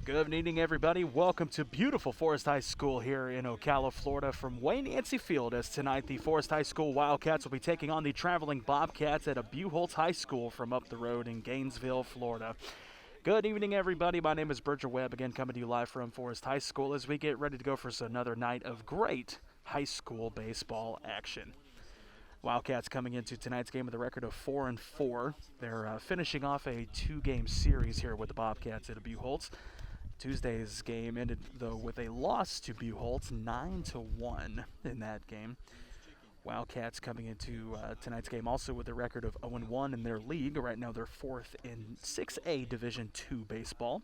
Good evening, everybody. Welcome to beautiful Forest High School here in Ocala, Florida from Wayne Yancey Field, as tonight the Forest High School Wildcats will be taking on the traveling Bobcats at a Buchholz High School from up the road in Gainesville, Florida. Good evening, everybody. My name is Bridger Webb, again coming to you live from Forest High School as we get ready to go for another night of great high school baseball action. Wildcats coming into tonight's game with a record of 4-4. They're finishing off a two-game series here with the Bobcats at Buchholz. Tuesday's game ended, though, with a loss to Buchholz, 9-1 in that game. Wildcats coming into tonight's game also with a record of 0-1 in their league. Right now they're fourth in 6A Division II baseball.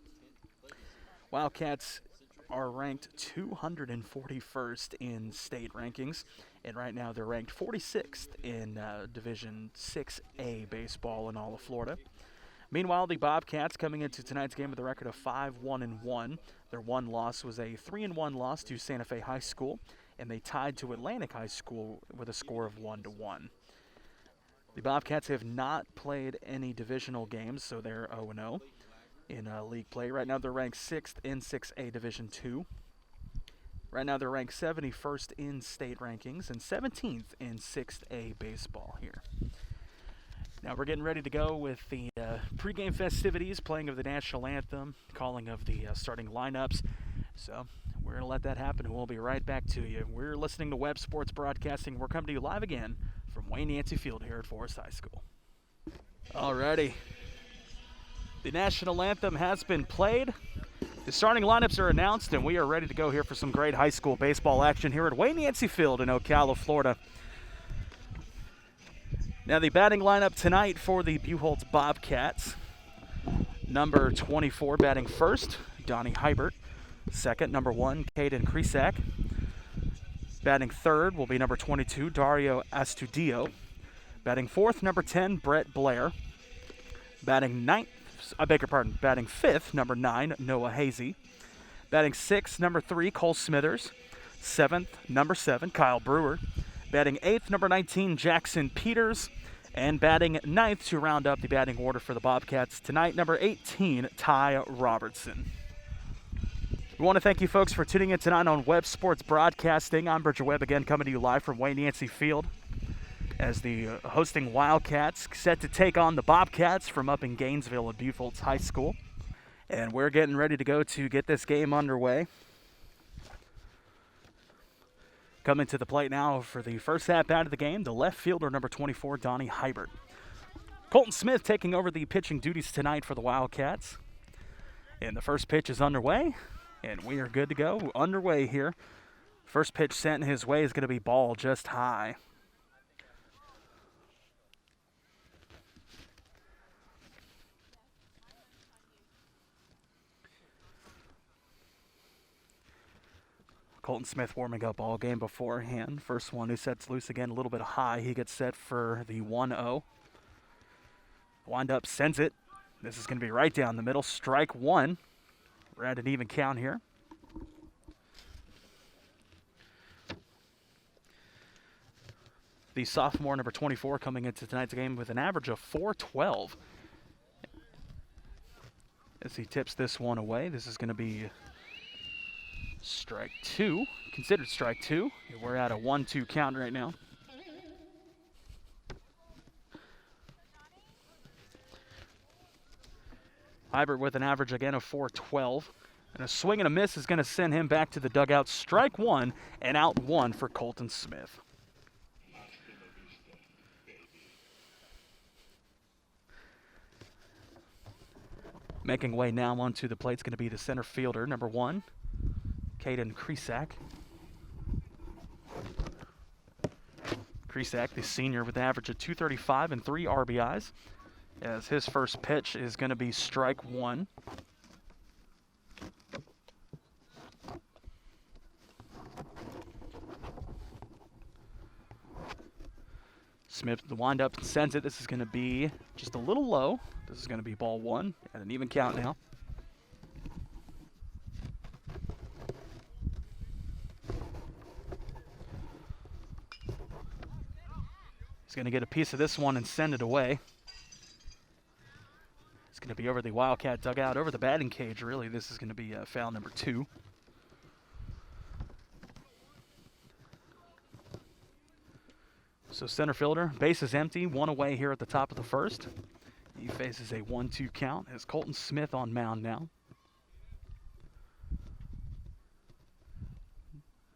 Wildcats are ranked 241st in state rankings, and right now they're ranked 46th in Division 6A baseball in all of Florida. Meanwhile, the Bobcats coming into tonight's game with a record of 5-1-1. Their one loss was a 3-1 loss to Santa Fe High School, and they tied to Atlantic High School with a score of 1-1. The Bobcats have not played any divisional games, so they're 0-0 in league play. Right now they're ranked 6th in 6A Division II. Right now they're ranked 71st in state rankings and 17th in 6A baseball here. Now we're getting ready to go with the pregame festivities, playing of the national anthem, calling of the starting lineups. So we're going to let that happen, and we'll be right back to you. We're listening to Webb Sports Broadcasting. We're coming to you live again from Wayne Yancey Field here at Forest High School. Alrighty. The national anthem has been played. The starting lineups are announced, and we are ready to go here for some great high school baseball action here at Wayne Yancey Field in Ocala, Florida. Now the batting lineup tonight for the Buchholz Bobcats. Number 24 batting first, Donnie Hybert. Second, number 1, Keegan Pricinski. Batting third will be number 22, Dario Astudio. Batting fourth, number 10, Brett Blair. Batting fifth, number 9, Noah Hazy. Batting sixth, number 3, Cole Smithers. Seventh, number 7, Kyle Brewer. Batting eighth, number 19, Jackson Peters. And batting ninth to round up the batting order for the Bobcats tonight, number 18, Ty Robertson. We want to thank you folks for tuning in tonight on Webb Sports Broadcasting. I'm Bridger Webb, again coming to you live from Wayne Yancey Field as the hosting Wildcats set to take on the Bobcats from up in Gainesville at Buchholz High School. And we're getting ready to go to get this game underway. Coming to the plate now for the first at-bat of the game, the left fielder, number 24, Donnie Hybert. Colton Smith taking over the pitching duties tonight for the Wildcats. And the first pitch is underway, and we are good to go. Underway here. First pitch sent his way is going to be ball just high. Colton Smith warming up all game beforehand. First one who sets loose again a little bit high. He gets set for the 1-0. Wind-up sends it. This is going to be right down the middle. Strike one. We're at an even count here. The sophomore, number 24, coming into tonight's game with an average of .412. As he tips this one away, this is going to be strike two, considered strike two. We're at a 1-2 count right now. Hybert with an average again of .412. And a swing and a miss is going to send him back to the dugout. Strike one and out one for Colton Smith. Making way now onto the plate is going to be the center fielder, number 1, Keegan Pricinski. Pricinski, the senior, with an average of .235 and 3 RBIs, as his first pitch is going to be strike one. Smith, the windup, sends it. This is going to be just a little low. This is going to be ball one at an even count now. He's going to get a piece of this one and send it away. going to be over the Wildcat dugout, over the batting cage, really. This is going to be foul number 2. So center fielder, base is empty, 1 away here at the top of the first. He faces a 1-2 count as Colton Smith on mound now.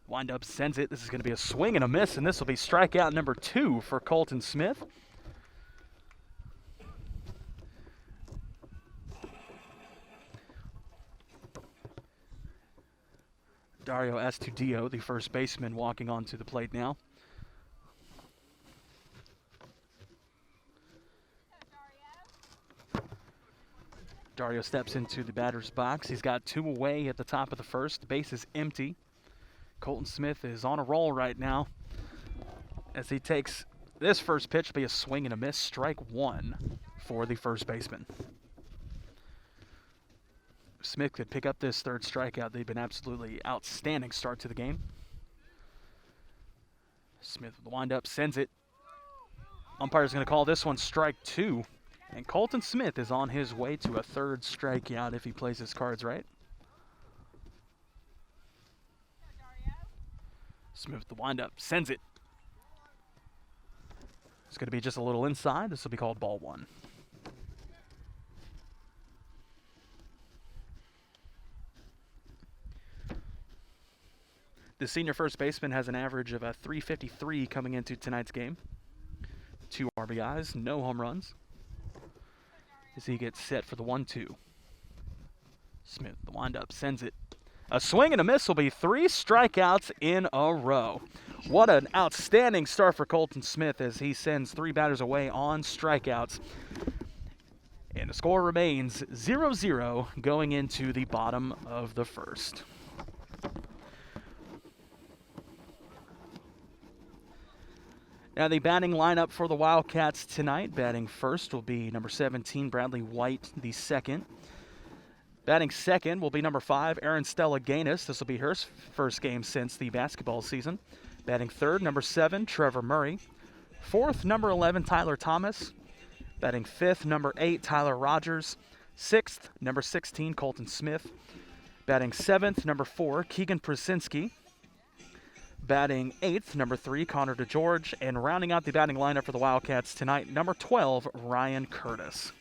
Windup sends it. This is going to be a swing and a miss, and this will be strikeout number 2 for Colton Smith. Dario Astudillo, the first baseman, walking onto the plate now. Dario steps into the batter's box. He's got 2 away at the top of the first. The base is empty. Colton Smith is on a roll right now as he takes this first pitch to be a swing and a miss. Strike 1 for the first baseman. If Smith could pick up this third strikeout, they've been absolutely outstanding start to the game. Smith with the windup sends it. Umpire's going to call this one strike 2. And Colton Smith is on his way to a third strikeout if he plays his cards right. Smith with the windup sends it. It's going to be just a little inside. This will be called ball 1. The senior first baseman has an average of a .353 coming into tonight's game. 2 RBIs, no home runs. As he gets set for the 1-2. Smith, the windup, sends it. A swing and a miss will be 3 strikeouts in a row. What an outstanding start for Colton Smith as he sends 3 batters away on strikeouts. And the score remains 0-0 going into the bottom of the first. Now the batting lineup for the Wildcats tonight. Batting first will be number 17, Bradley White, the second. Batting second will be number 5, Aaron Stellaganis. This will be her first game since the basketball season. Batting third, number 7, Trevor Murray. Fourth, number 11, Tyler Thomas. Batting fifth, number 8, Tyler Rogers. Sixth, number 16, Colton Smith. Batting seventh, number 4, Keegan Pricinski. Batting 8th, number 3, Connor DeGeorge. And rounding out the batting lineup for the Wildcats tonight, number 12, Ryan Curtis.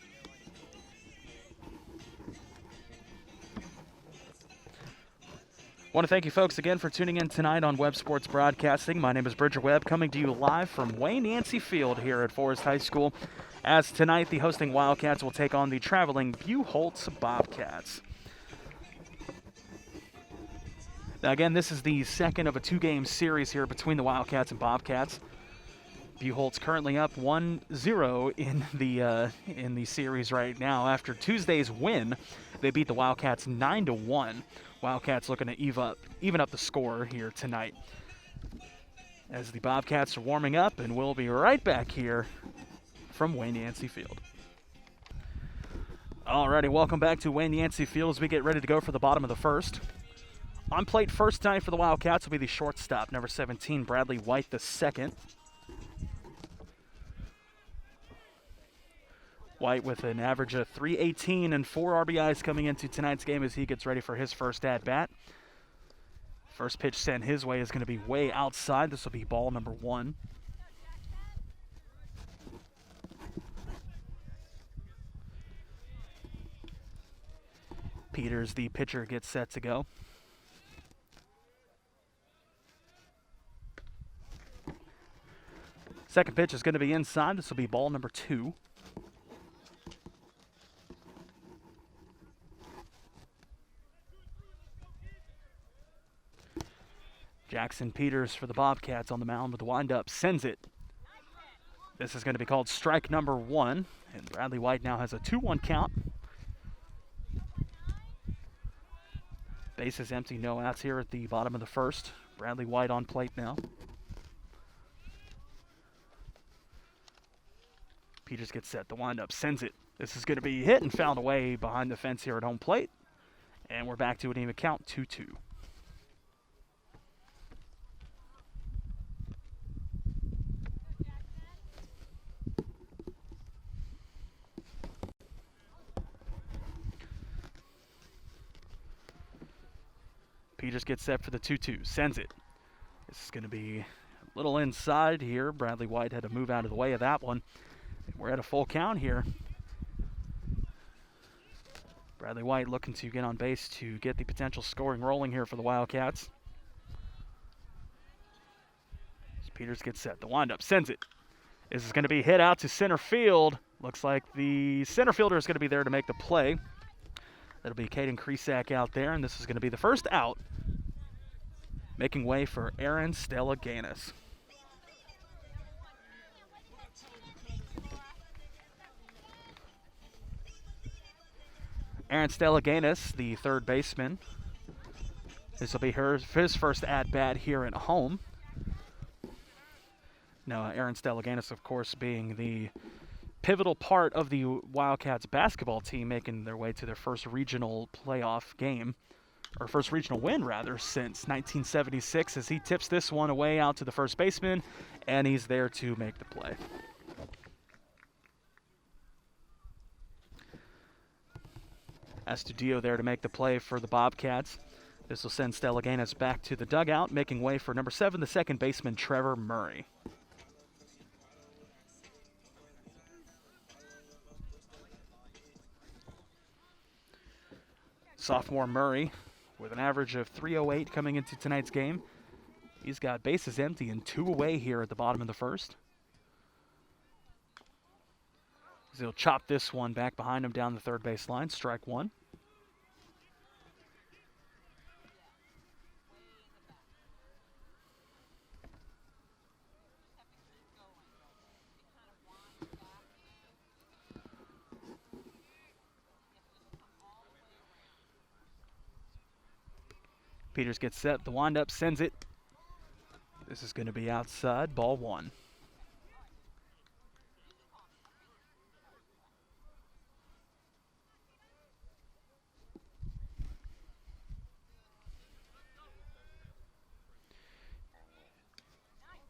I want to thank you folks again for tuning in tonight on Webb Sports Broadcasting. My name is Bridger Webb, coming to you live from Wayne Yancey Field here at Forest High School. As tonight, the hosting Wildcats will take on the traveling Buchholz Bobcats. Now again, this is the second of a 2-game series here between the Wildcats and Bobcats. Buchholz currently up 1-0 in the series right now. After Tuesday's win, they beat the Wildcats 9-1. Wildcats looking to even up the score here tonight. As the Bobcats are warming up, and we'll be right back here from Wayne Yancey Field. Alrighty, welcome back to Wayne Yancey Field as we get ready to go for the bottom of the first. On plate first tonight for the Wildcats will be the shortstop, number 17, Bradley White the second. White with an average of .318 and 4 RBIs coming into tonight's game as he gets ready for his first at-bat. First pitch sent his way is going to be way outside. This will be ball number 1. Peters, the pitcher, gets set to go. Second pitch is going to be inside. This will be ball number 2. Jackson Peters for the Bobcats on the mound with the windup. Sends it. This is going to be called strike number 1. And Bradley White now has a 2-1 count. Base is empty. No outs here at the bottom of the first. Bradley White on plate now. Peters gets set. The windup sends it. This is going to be hit and fouled away behind the fence here at home plate. And we're back to an even count, 2-2. Peters gets set for the 2-2, sends it. This is going to be a little inside here. Bradley White had to move out of the way of that one. We're at a full count here. Bradley White looking to get on base to get the potential scoring rolling here for the Wildcats. As Peters gets set. The windup sends it. This is going to be hit out to center field. Looks like the center fielder is going to be there to make the play. That'll be Keegan Pricinski out there, and this is going to be the first out. Making way for Aaron Stellaganis. Aaron Stellaganis, the third baseman. This will be his first at-bat here at home. Now, Aaron Stellaganis, of course, being the pivotal part of the Wildcats basketball team, making their way to their first regional playoff game, or first regional win, rather, since 1976, as he tips this one away out to the first baseman, and he's there to make the play. Astudillo there to make the play for the Bobcats. This will send Stellaganis back to the dugout, making way for number 7, the second baseman, Trevor Murray. Sophomore Murray with an average of .308 coming into tonight's game. He's got bases empty and 2 away here at the bottom of the first. He'll chop this one back behind him down the third base line. Strike one. Peters gets set. The windup sends it. This is going to be outside. Ball one.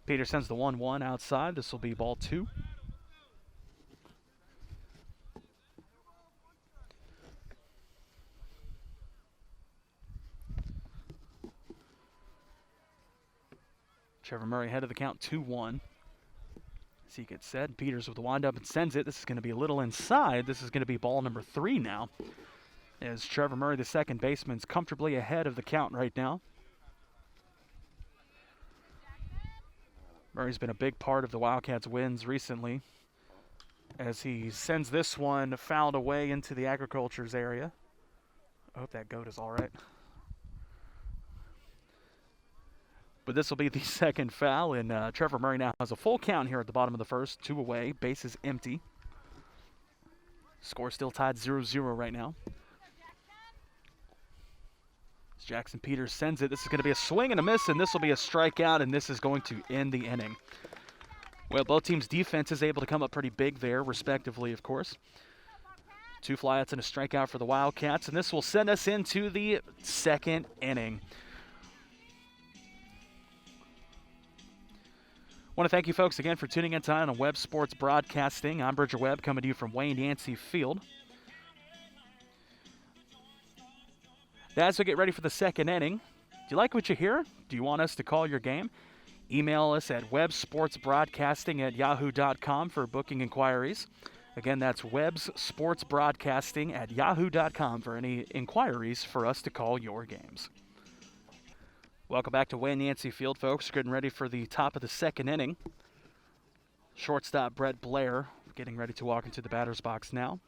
Peters sends the 1-1 outside. This will be ball two. Trevor Murray ahead of the count, 2-1. As he gets set, Peters with the windup and sends it. This is going to be a little inside. This is going to be ball number 3 now. As Trevor Murray, the second baseman, is comfortably ahead of the count right now. Murray's been a big part of the Wildcats' wins recently, as he sends this one fouled away into the agriculture's area. I hope that goat is all right. But this will be the second foul, and Trevor Murray now has a full count here at the bottom of the first. 2 away, bases empty. Score still tied 0-0 right now. As Jackson Peters sends it, this is going to be a swing and a miss, and this will be a strikeout, and this is going to end the inning. Well, both teams' defense is able to come up pretty big there, respectively, of course. 2 flyouts and a strikeout for the Wildcats, and this will send us into the second inning. I want to thank you folks again for tuning in tonight on Webb Sports Broadcasting. I'm Bridger Webb, coming to you from Wayne Yancey Field. As we get ready for the second inning, do you like what you hear? Do you want us to call your game? Email us at webbsportsbroadcasting@yahoo.com for booking inquiries. Again, that's webbsportsbroadcasting@yahoo.com for any inquiries for us to call your games. Welcome back to Wayne Yancey Field, folks. Getting ready for the top of the second inning. Shortstop Brett Blair getting ready to walk into the batter's box now.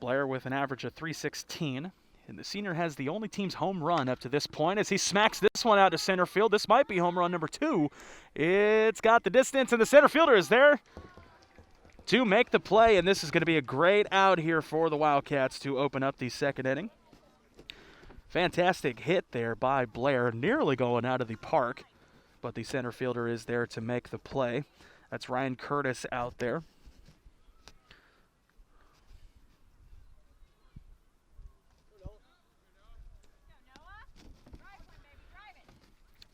Blair with an average of .316, and the senior has the only team's home run up to this point as he smacks this one out to center field. This might be home run number 2. It's got the distance, and the center fielder is there to make the play, and this is going to be a great out here for the Wildcats to open up the second inning. Fantastic hit there by Blair, nearly going out of the park, but the center fielder is there to make the play. That's Ryan Curtis out there.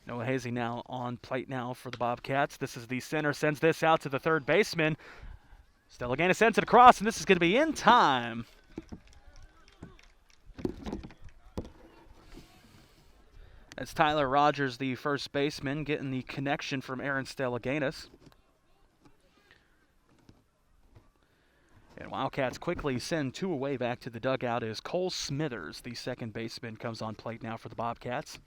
Noah Hazy now on plate now for the Bobcats. This is the center, sends this out to the third baseman. Stellaganis sends it across, and this is going to be in time. As Tyler Rogers, the first baseman, getting the connection from Aaron Stellaganis. And Wildcats quickly send 2 away back to the dugout as Cole Smithers, the second baseman, comes on plate now for the Bobcats.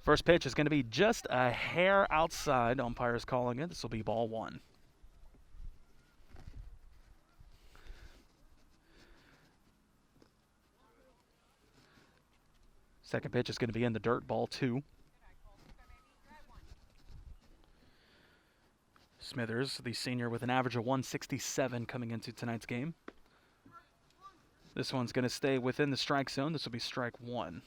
First pitch is going to be just a hair outside. Umpire's calling it. This will be ball 1. Second pitch is going to be in the dirt, ball 2. Smithers, the senior, with an average of 167 coming into tonight's game. This one's going to stay within the strike zone. This will be strike 1.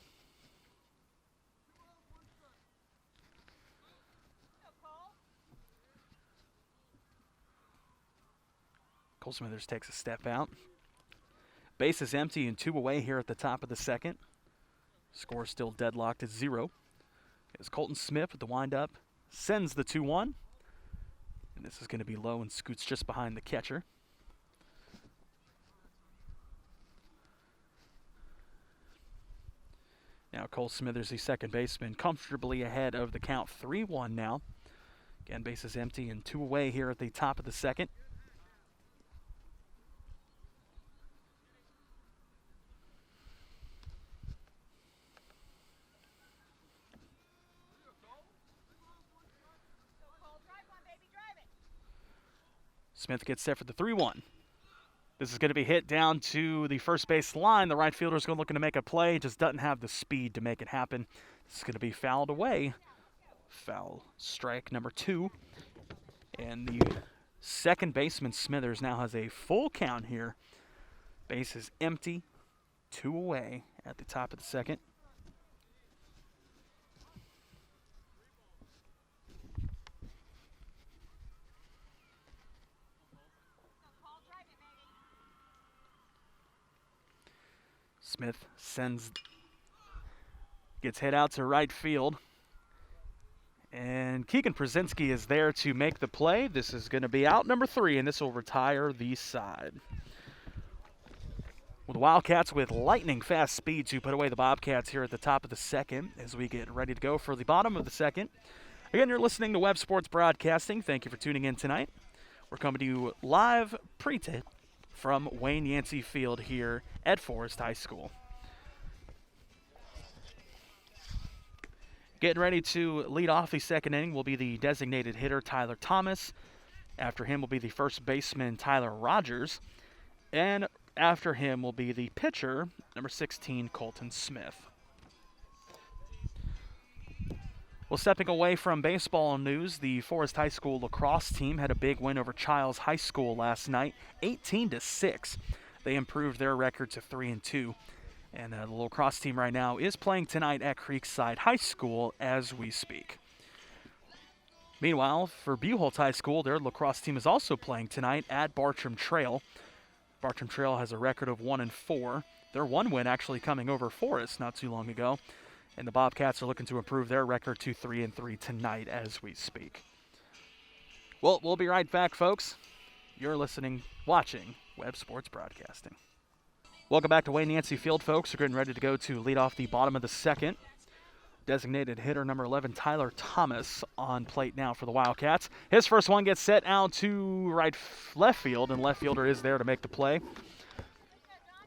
Cole Smithers takes a step out. Base is empty and 2 away here at the top of the second. Score still deadlocked at 0. As Colton Smith with the windup sends the 2-1. And this is going to be low and scoots just behind the catcher. Now Cole Smithers, the second baseman, comfortably ahead of the count, 3-1 now. Again, base is empty and 2 away here at the top of the second. Smith gets set for the 3-1. This is going to be hit down to the first base line. The right fielder is going to looking to make a play. Just doesn't have the speed to make it happen. This is going to be fouled away. Foul strike number 2. And the second baseman, Smithers, now has a full count here. Base is empty. 2 away at the top of the second. Smith gets hit out to right field. And Keegan Prizinski is there to make the play. This is going to be out number 3, and this will retire the side. Well, the Wildcats with lightning fast speed to put away the Bobcats here at the top of the second as we get ready to go for the bottom of the second. Again, you're listening to Webb Sports Broadcasting. Thank you for tuning in tonight. We're coming to you live pre-tip from Wayne Yancey Field here at Forest High School. Getting ready to lead off the second inning will be the designated hitter, Tyler Thomas. After him will be the first baseman, Tyler Rogers. And after him will be the pitcher, number 16, Colton Smith. Well, stepping away from baseball news, the Forest High School lacrosse team had a big win over Childs High School last night, 18-6. They improved their record to 3-2. And the lacrosse team right now is playing tonight at Creekside High School as we speak. Meanwhile, for Buchholz High School, their lacrosse team is also playing tonight at Bartram Trail. Bartram Trail has a record of 1-4. Their one win actually coming over Forest not too long ago. And the Bobcats are looking to improve their record to 3-3 tonight as we speak. Well, we'll be right back, folks. You're watching Webb Sports Broadcasting. Welcome back to Wayne Yancey Field, folks. We're getting ready to go to lead off the bottom of the second. Designated hitter number 11, Tyler Thomas, on plate now for the Wildcats. His first one gets set out to left field, and left fielder is there to make the play.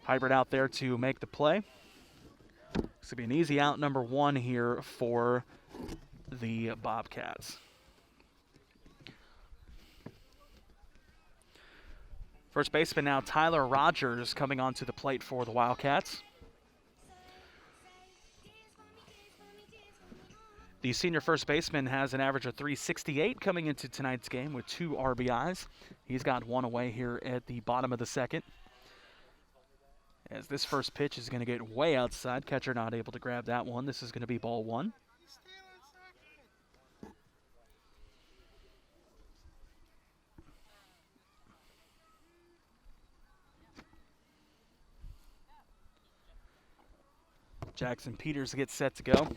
Hybrid out there to make the play. This will be an easy out number 1 here for the Bobcats. First baseman now, Tyler Rogers, coming onto the plate for the Wildcats. The senior first baseman has an average of 368 coming into tonight's game with 2 RBIs. He's got 1 away here at the bottom of the second. As this first pitch is going to get way outside. Catcher not able to grab that one. This is going to be ball 1. Jackson Peters gets set to go.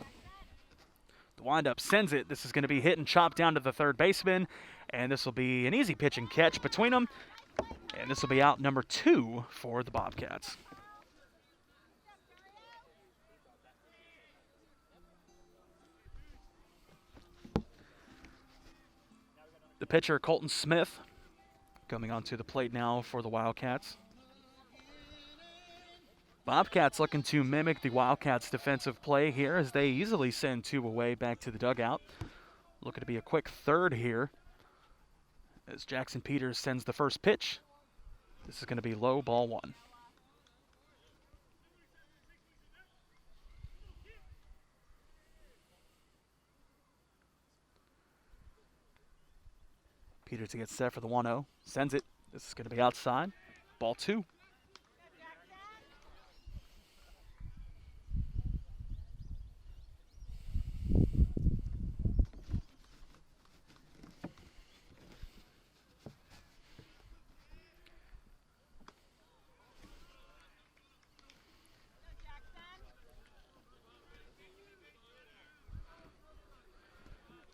The windup sends it. This is going to be hit and chopped down to the third baseman. And this will be an easy pitch and catch between them. And this will be out number 2 for the Bobcats. The pitcher, Colton Smith, coming onto the plate now for the Wildcats. Bobcats looking to mimic the Wildcats' defensive play here as they easily send 2 away back to the dugout. Looking to be a quick third here as Jackson Peters sends the first pitch. This is going to be low, ball 1. Peters to get set for the 1-0. Sends it. This is going to be outside. Ball 2.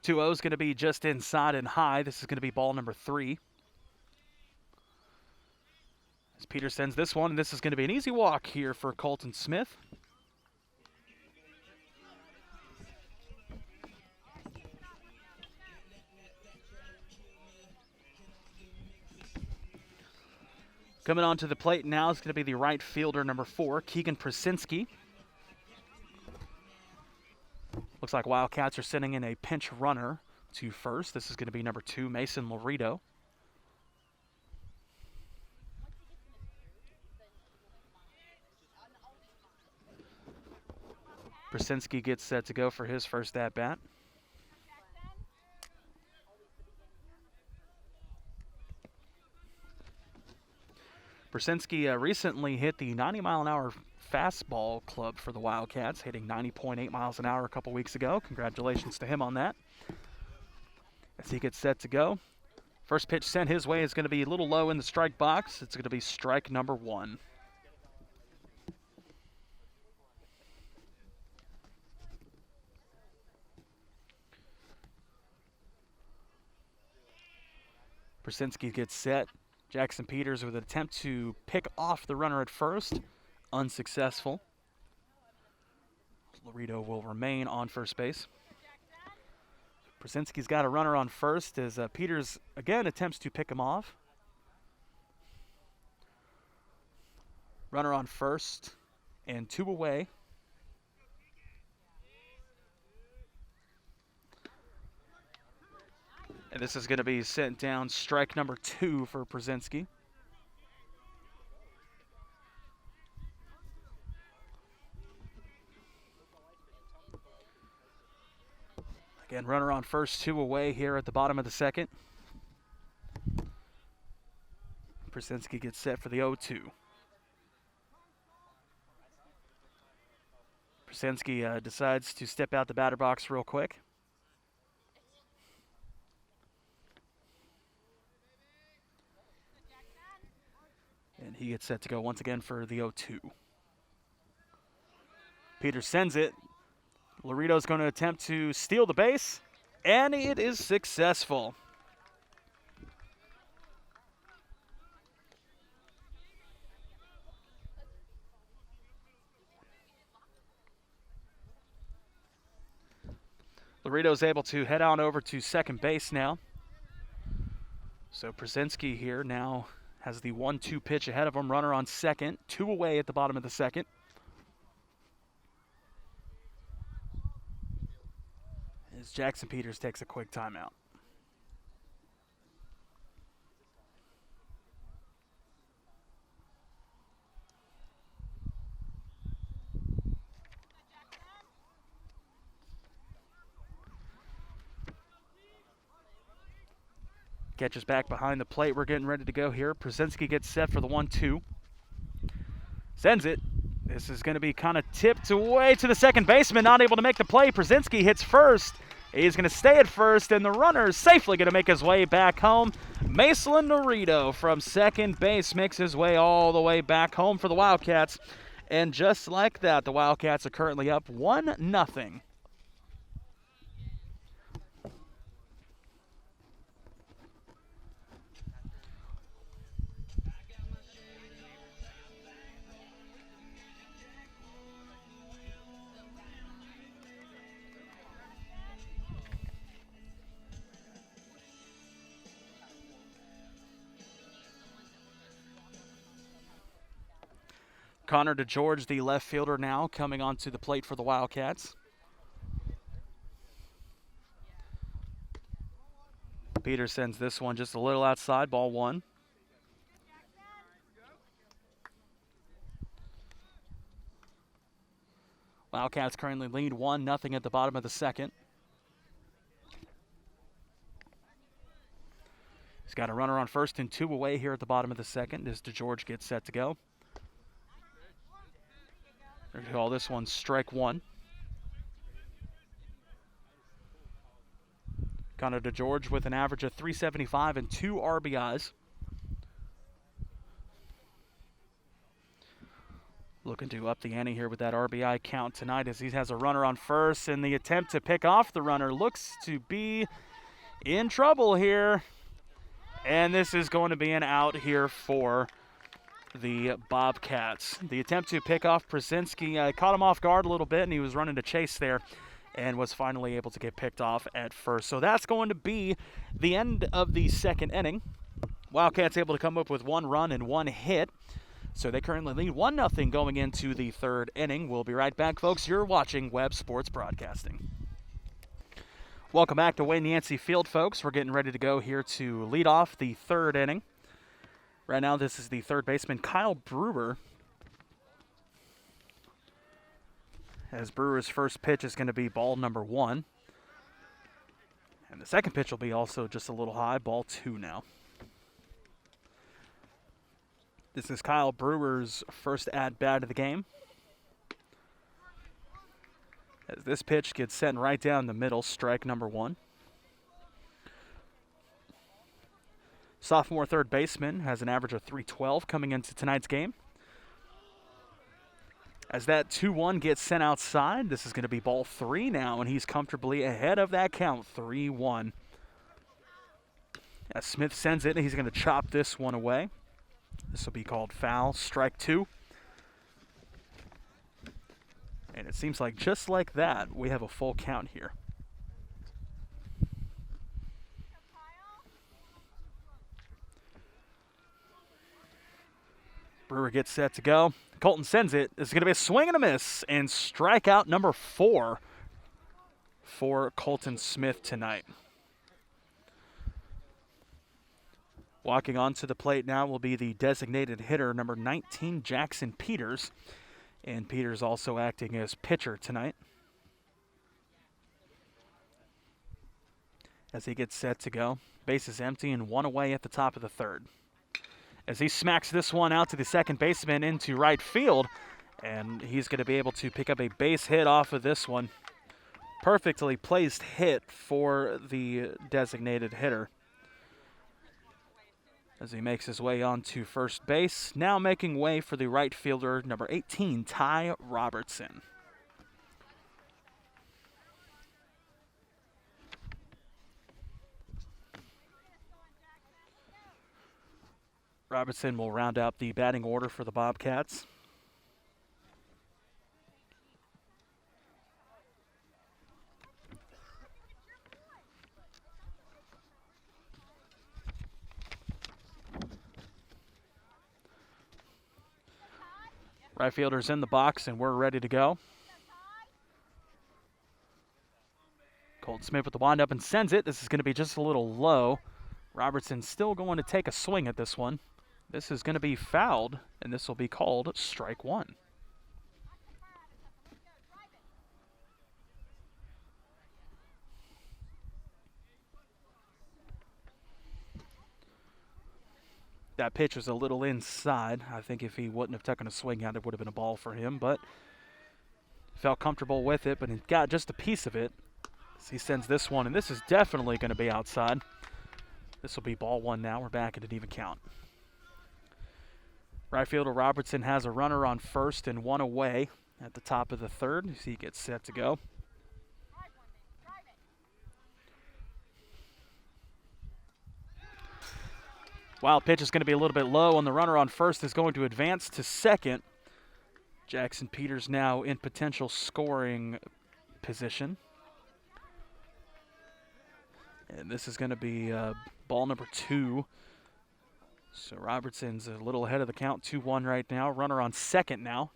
Two O's going to be just inside and high. This is going to be ball number 3. As Peter sends this one, and this is going to be an easy walk here for Colton Smith. Coming onto the plate now is going to be the right fielder, number 4, Keegan Pricinski. Looks like Wildcats are sending in a pinch runner to first. This is going to be number 2, Mason Laredo. Pricinski gets set to go for his first at-bat. Pricinski recently hit the 90-mile-an-hour fastball club for the Wildcats, hitting 90.8 miles an hour a couple weeks ago. Congratulations to him on that. As he gets set to go, first pitch sent his way is going to be a little low in the strike box. It's going to be strike number 1. Pricinski gets set. Jackson Peters with an attempt to pick off the runner at first. Unsuccessful. Laredo will remain on first base. Pricinski's got a runner on first as Peters again attempts to pick him off. Runner on first and 2 away. And this is going to be sent down strike number 2 for Pricinski. Again, runner on first, 2 away here at the bottom of the second. Pricinski gets set for the 0-2. Pricinski decides to step out the batter box real quick. And he gets set to go once again for the 0-2. Peters sends it. Laredo's going to attempt to steal the base, and it is successful. Laredo's able to head on over to second base now. So Pricinski here now has the 1-2 pitch ahead of him. Runner on second, 2 away at the bottom of the second. As Jackson Peters takes a quick timeout. Catches back behind the plate. We're getting ready to go here. Pricinski gets set for the 1-2. Sends it. This is going to be kind of tipped away to the second baseman, not able to make the play. Pricinski hits first. He's going to stay at first, and the runner is safely going to make his way back home. Mason Laredo from second base makes his way all the way back home for the Wildcats. And just like that, the Wildcats are currently up 1-0. Connor DeGeorge, the left fielder now, coming onto the plate for the Wildcats. Peters sends this one just a little outside, ball 1. Wildcats currently lead 1-0 at the bottom of the second. He's got a runner on first and 2 away here at the bottom of the second as DeGeorge gets set to go. They're going to call this one strike 1. Connor DeGeorge with an average of .375 and 2 RBIs. Looking to up the ante here with that RBI count tonight as he has a runner on first, and the attempt to pick off the runner looks to be in trouble here. And this is going to be an out here for the Bobcats. The attempt to pick off Prizinski caught him off guard a little bit, and he was running to chase there and was finally able to get picked off at first. So that's going to be the end of the second inning. Wildcats able to come up with 1 run and 1 hit. So they currently lead 1-0 going into the third inning. We'll be right back, folks. You're watching Webb Sports Broadcasting. Welcome back to Wayne Yancey Field, folks. We're getting ready to go here to lead off the third inning. Right now, this is the third baseman, Kyle Brewer. As Brewer's first pitch is going to be ball number 1. And the second pitch will be also just a little high, ball 2 now. This is Kyle Brewer's first at-bat of the game. As this pitch gets sent right down the middle, strike number 1. Sophomore third baseman has an average of .312 coming into tonight's game. As that 2-1 gets sent outside, this is going to be ball 3 now, and he's comfortably ahead of that count, 3-1. As Smith sends it, he's going to chop this one away. This will be called foul, strike 2. And it seems like just like that, we have a full count here. Brewer gets set to go. Colton sends it. This is going to be a swing and a miss, and strikeout number 4 for Colton Smith tonight. Walking onto the plate now will be the designated hitter, number 19, Jackson Peters. And Peters also acting as pitcher tonight. As he gets set to go. Base is empty and 1 away at the top of the third. As he smacks this one out to the second baseman into right field. And he's going to be able to pick up a base hit off of this one. Perfectly placed hit for the designated hitter. As he makes his way on to first base, now making way for the right fielder, number 18, Ty Robertson. Robertson will round out the batting order for the Bobcats. Right fielder's in the box, and we're ready to go. Colton Smith with the windup and sends it. This is going to be just a little low. Robertson still going to take a swing at this one. This is going to be fouled, and this will be called strike 1. That pitch was a little inside. I think if he wouldn't have taken a swing at it, would have been a ball for him, but felt comfortable with it, but he got just a piece of it. So he sends this one, and this is definitely going to be outside. This will be ball 1 now. We're back at an even count. Right fielder Robertson has a runner on first and 1 away at the top of the third as he gets set to go. Wild pitch is going to be a little bit low, and the runner on first is going to advance to second. Jackson Peters now in potential scoring position. And this is going to be ball number 2. So Robertson's a little ahead of the count, 2-1 right now. Runner on second now.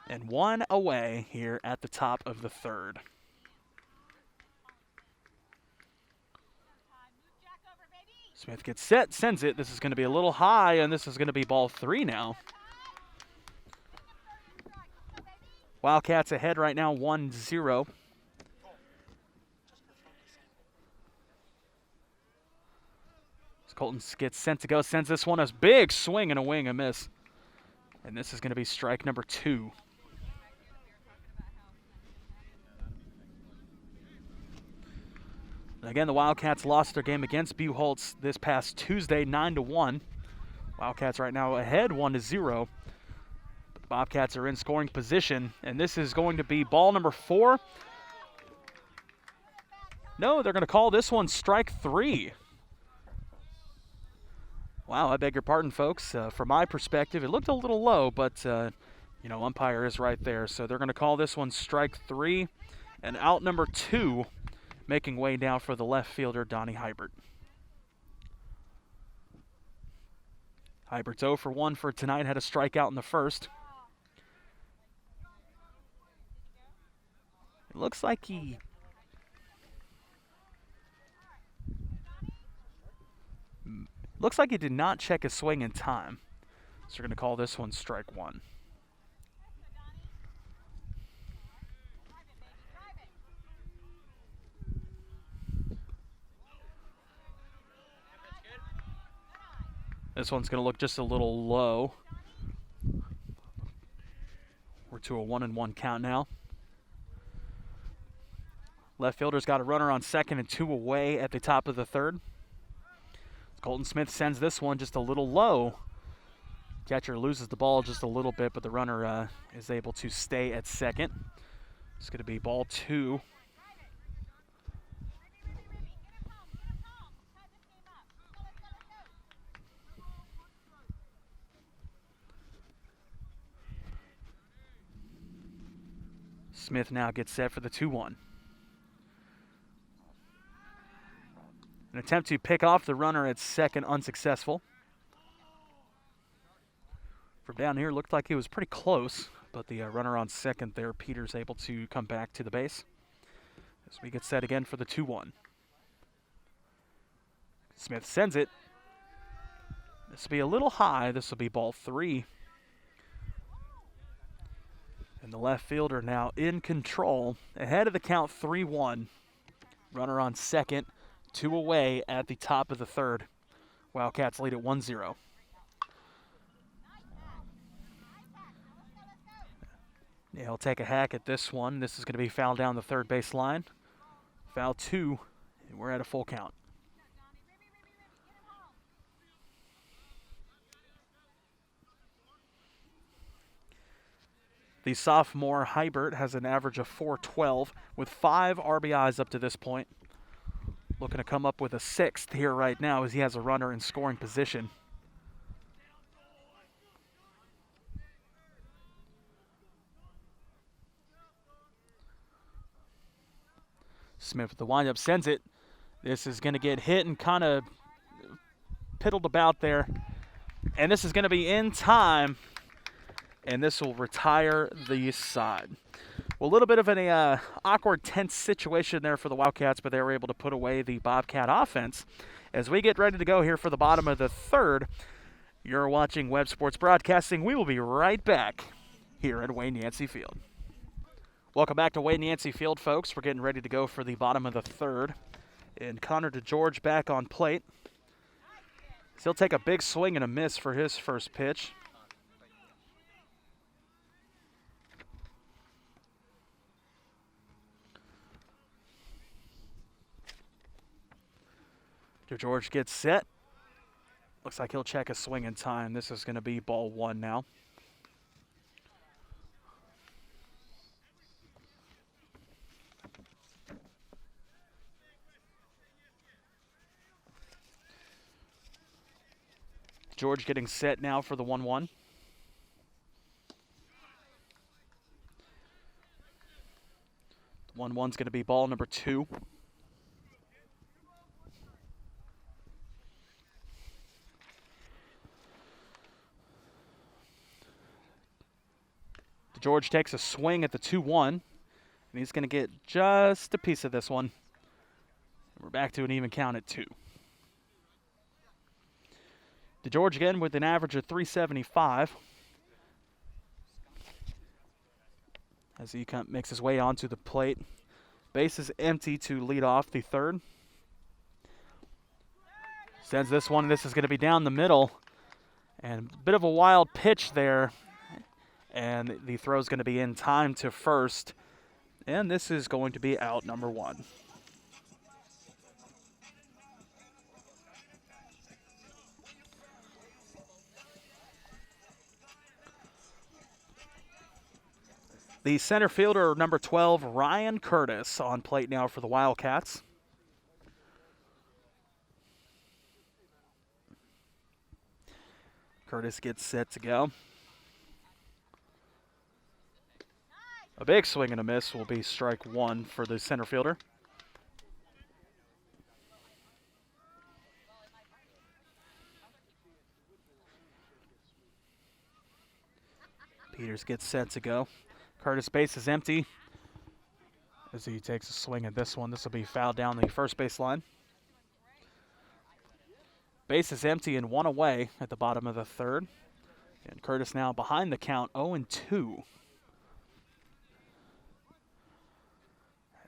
And one away here at the top of the third. Smith gets set, sends it. This is going to be a little high, and this is going to be ball 3 now. Wildcats ahead right now, 1-0. Colton gets sent to go, sends this one a big swing and a wing, a miss. And this is going to be strike number 2. Again, the Wildcats lost their game against Buchholz this past Tuesday, 9-1. Wildcats right now ahead, 1-0. But the Bobcats are in scoring position, and this is going to be ball number 4. No, they're going to call this one strike 3. Wow, I beg your pardon, folks. From my perspective, it looked a little low, but, umpire is right there. So they're going to call this one strike 3. And out number 2, making way now for the left fielder, Donnie Hybert. Hybert's 0 for 1 for tonight, had a strikeout in the first. It looks like he... Looks like he did not check his swing in time. So we're going to call this one strike 1. This one's going to look just a little low. We're to a 1-1 count now. Left fielder's got a runner on second and 2 away at the top of the third. Colton Smith sends this one just a little low. Catcher loses the ball just a little bit, but the runner is able to stay at second. It's going to be ball 2. Smith now gets set for the 2-1. An attempt to pick off the runner at second, unsuccessful. From down here, looked like he was pretty close, but the runner on second there, Peter's able to come back to the base. As we get set again for the 2-1. Smith sends it. This will be a little high. This will be ball 3. And the left fielder now in control, ahead of the count, 3-1. Runner on second. 2 away at the top of the third. Wildcats lead at 1-0. Yeah, he'll take a hack at this one. This is going to be foul down the third base line. Foul 2, and we're at a full count. The sophomore Hybert has an average of .412 with 5 RBIs up to this point. Looking to come up with a 6th here right now as he has a runner in scoring position. Smith with the windup sends it. This is going to get hit and kind of piddled about there. And this is going to be in time. And this will retire the side. Well, a little bit of an awkward, tense situation there for the Wildcats, but they were able to put away the Bobcat offense. As we get ready to go here for the bottom of the third, you're watching Webb Sports Broadcasting. We will be right back here at Wayne Yancey Field. Welcome back to Wayne Yancey Field, folks. We're getting ready to go for the bottom of the third. And Connor DeGeorge back on plate. He'll take a big swing and a miss for his first pitch. DeGeorge gets set. Looks like he'll check a swing in time. This is going to be ball 1 now. George getting set now for the 1-1. The 1-1's going to be ball number 2. DeGeorge takes a swing at the 2-1, and he's going to get just a piece of this one. We're back to an even count at 2. DeGeorge again with an average of 375. As he makes his way onto the plate. Base is empty to lead off the 3rd. Sends this one, and this is going to be down the middle. And a bit of a wild pitch there. And the throw is going to be in time to 1st. And this is going to be out number 1. The center fielder, number 12, Ryan Curtis, on plate now for the Wildcats. Curtis gets set to go. A big swing and a miss will be strike 1 for the center fielder. Peters gets set to go. Curtis' base is empty as he takes a swing at this one. This will be fouled down the first base line. Base is empty and 1 away at the bottom of the 3rd. And Curtis now behind the count, 0-2.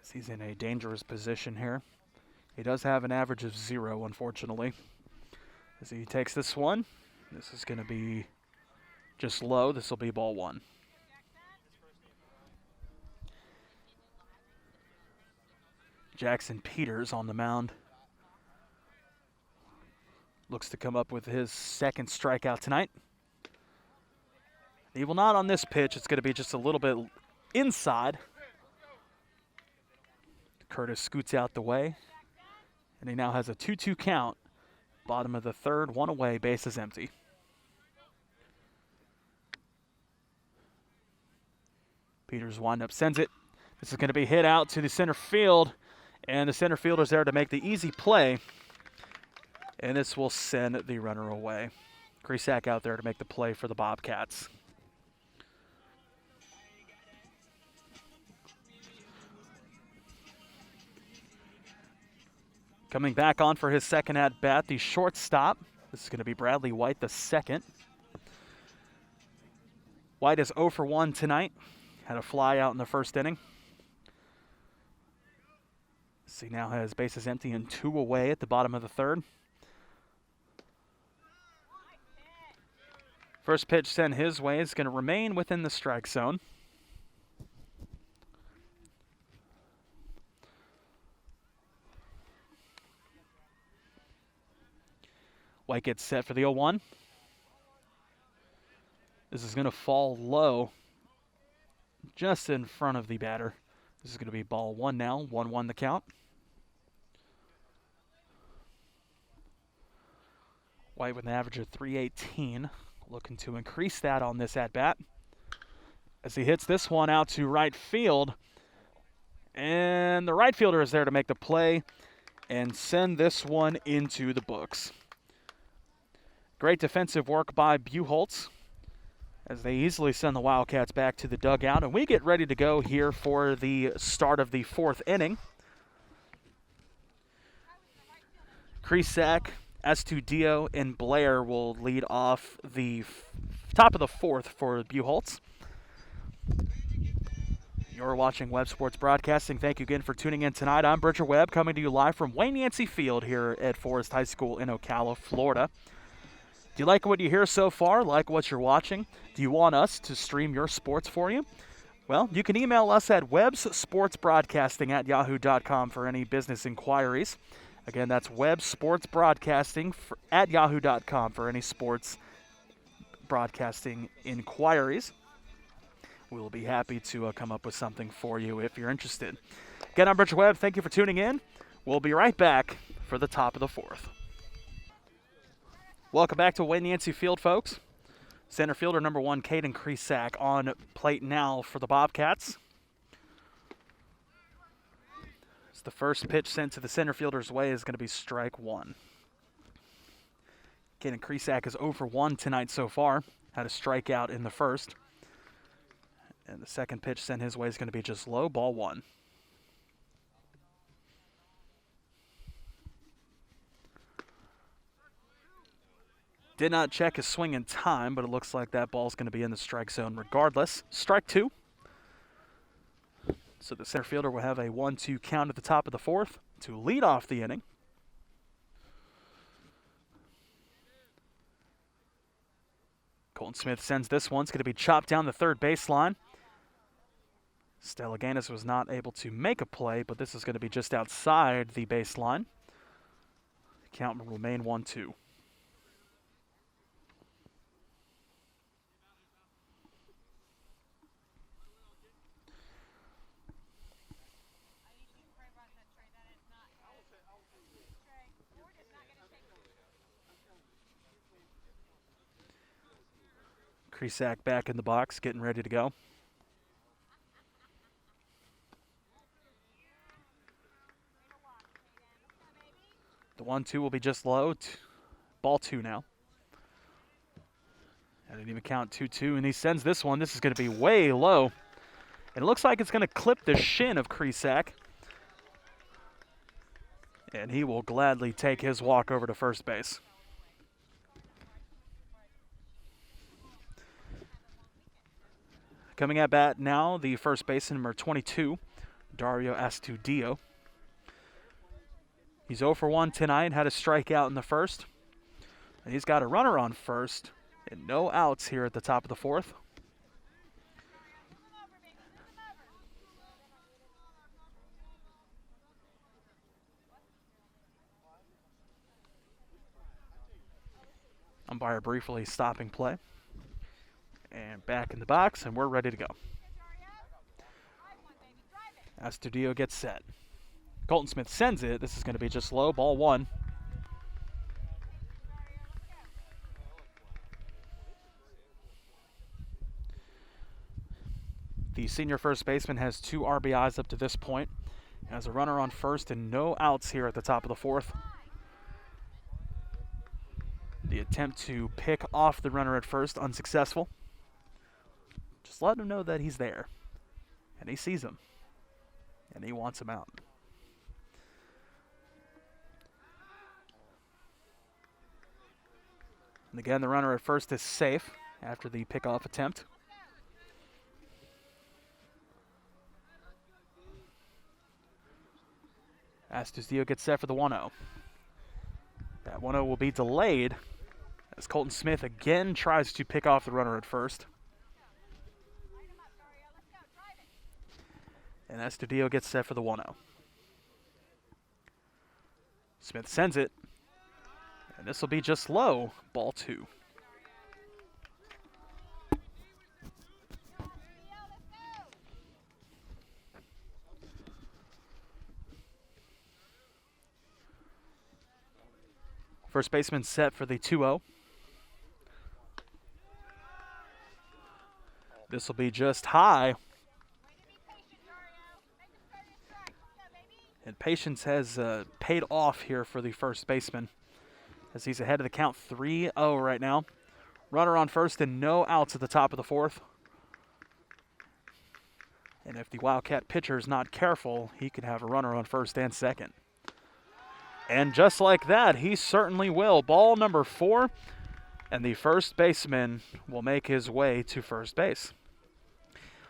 As he's in a dangerous position here. He does have an average of 0, unfortunately. As he takes this one, this is going to be just low. This will be ball 1. Jackson Peters on the mound. Looks to come up with his 2nd strikeout tonight. He will not on this pitch. It's going to be just a little bit inside. Curtis scoots out the way. And he now has a 2-2 count. Bottom of the 3rd, 1 away, base is empty. Peters windup sends it. This is going to be hit out to the center field. And the center fielder's there to make the easy play. And this will send the runner away. Krisak out there to make the play for the Bobcats. Coming back on for his 2nd at-bat, the shortstop. This is going to be Bradley White, the 2nd. White is 0 for 1 tonight. Had a fly out in the 1st inning. So he now has bases empty and 2 away at the bottom of the 3rd. First pitch sent his way is going to remain within the strike zone. White gets set for the 0-1. This is going to fall low just in front of the batter. This is going to be ball 1 now, 1-1 the count. White with an average of 318, looking to increase that on this at-bat. As he hits this one out to right field, and the right fielder is there to make the play and send this one into the books. Great defensive work by Buchholz as they easily send the Wildcats back to the dugout. And we get ready to go here for the start of the 4th inning. Krisak, Estudio, and Blair will lead off the top of the 4th for Buchholz. You're watching Webb Sports Broadcasting. Thank you again for tuning in tonight. I'm Bridger Webb, coming to you live from Wayne Yancey Field here at Forest High School in Ocala, Florida. Do you like what you hear so far? Like what you're watching? Do you want us to stream your sports for you? Well, you can email us at webbsportsbroadcasting@yahoo.com for any business inquiries. Again, that's webbsportsbroadcasting@yahoo.com for any sports broadcasting inquiries. We'll be happy to come up with something for you if you're interested. Again, I'm Bridger Webb. Thank you for tuning in. We'll be right back for the top of the 4th. Welcome back to Wayne Yancey Field, folks. Center fielder number 1, Keegan Pricinski, on plate now for the Bobcats. As the first pitch sent to the center fielder's way is going to be strike 1. Keegan Pricinski is 0 for 1 tonight so far. Had a strikeout in the 1st. And the second pitch sent his way is going to be just low, ball 1. Did not check his swing in time, but it looks like that ball's going to be in the strike zone regardless. Strike 2. So the center fielder will have a 1-2 count at the top of the 4th to lead off the inning. Colton Smith sends this one. It's going to be chopped down the third baseline. Stellaganis was not able to make a play, but this is going to be just outside the baseline. Count will remain 1-2. Krisak back in the box, getting ready to go. The 1-2 will be just low. Ball 2 now. I didn't even count 2-2, and he sends this one. This is going to be way low. And it looks like it's going to clip the shin of Krisak. And he will gladly take his walk over to first base. Coming at bat now, the first baseman, number 22, Dario Astudillo. He's 0 for 1 tonight, had a strikeout in the first. And he's got a runner on first and no outs here at the top of the 4th. Umpire briefly stopping play. And back in the box, and we're ready to go. Astudillo gets set. Colton Smith sends it. This is going to be just low, ball 1. The senior first baseman has 2 RBIs up to this point. Has a runner on first and no outs here at the top of the 4th. The attempt to pick off the runner at first, unsuccessful. Just let him know that he's there. And he sees him. And he wants him out. And again, the runner at first is safe after the pickoff attempt. Astudillo gets set for the 1-0. That 1-0 will be delayed as Colton Smith again tries to pick off the runner at first. And Astudillo gets set for the 1-0. Smith sends it. And this will be just low, ball 2. First baseman set for the 2-0. This will be just high. And patience has paid off here for the first baseman as he's ahead of the count 3-0 right now. Runner on first and no outs at the top of the 4th. And if the Wildcat pitcher is not careful, he could have a runner on first and second. And just like that, he certainly will. Ball number 4, and the first baseman will make his way to first base.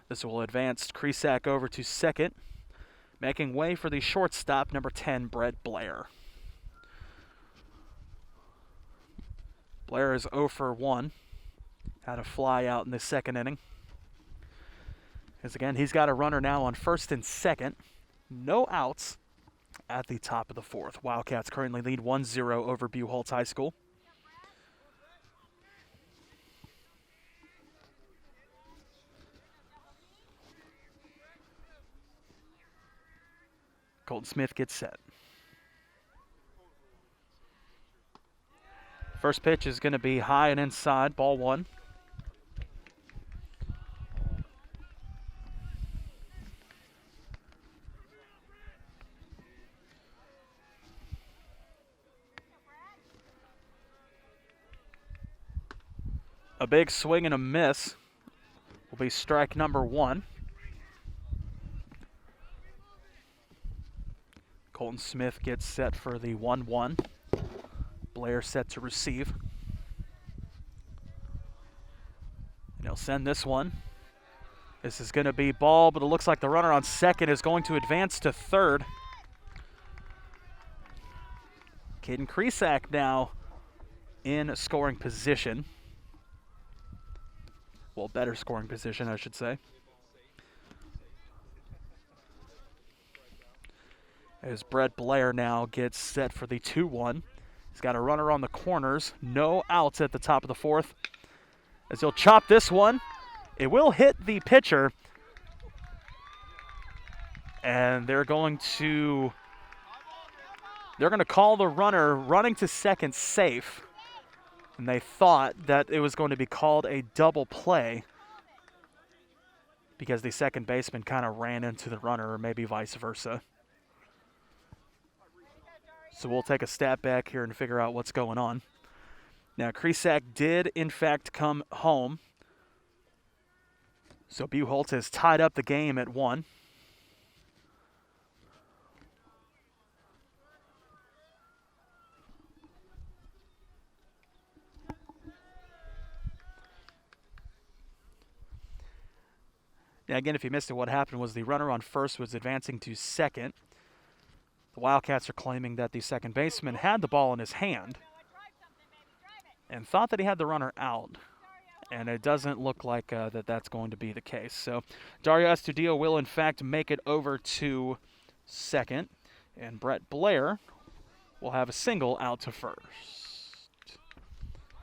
This will advance Krisak over to second, making way for the shortstop, number 10, Blair. Blair is 0 for 1. Had a fly out in the second inning. As again, he's got a runner now on first and second. No outs at the top of the 4th. Wildcats currently lead 1-0 over Buchholz High School. Colton Smith gets set. First pitch is going to be high and inside, ball 1. A big swing and a miss will be strike number 1. Colton Smith gets set for the 1-1. Blair set to receive. And he'll send this one. This is going to be ball, but it looks like the runner on second is going to advance to third. Keegan Pricinski now in scoring position. Well, better scoring position, I should say. As Blair now gets set for the 2-1. He's got a runner on the corners. No outs at the top of the fourth. As he'll chop this one. It will hit the pitcher. And they're going to call the runner running to second safe. And they thought that it was going to be called a double play because the second baseman kind of ran into the runner, or maybe vice versa. So we'll take a step back here and figure out what's going on. Now, Pricinski did, in fact, come home. So Buchholz has tied up the game at 1. Now, again, if you missed it, what happened was the runner on first was advancing to second. The Wildcats are claiming that the second baseman had the ball in his hand and thought that he had the runner out. And it doesn't look like that's going to be the case. So Dario Estudillo will, in fact, make it over to second. And Blair will have a single out to first.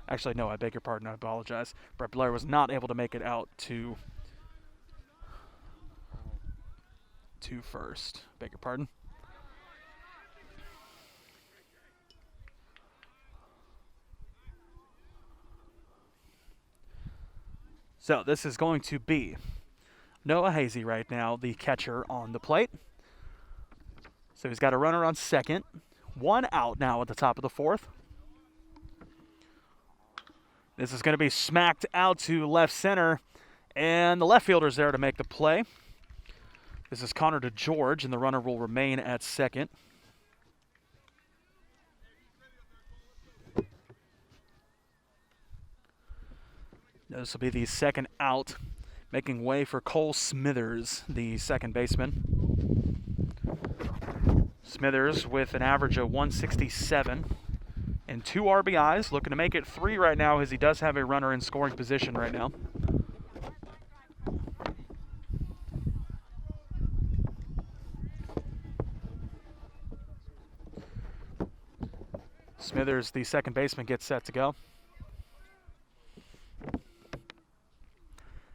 Actually, no, I beg your pardon. I apologize. Blair was not able to make it out to first. Beg your pardon. So this is going to be Noah Hazy right now, the catcher on the plate. So he's got a runner on second. 1 out now at the top of the fourth. This is going to be smacked out to left center, and the left fielder's there to make the play. This is Connor to George, and the runner will remain at second. This will be the second out, making way for Cole Smithers, the second baseman. Smithers with an average of 167 and 2 RBIs, looking to make it 3 right now as he does have a runner in scoring position right now. Smithers, the second baseman, gets set to go.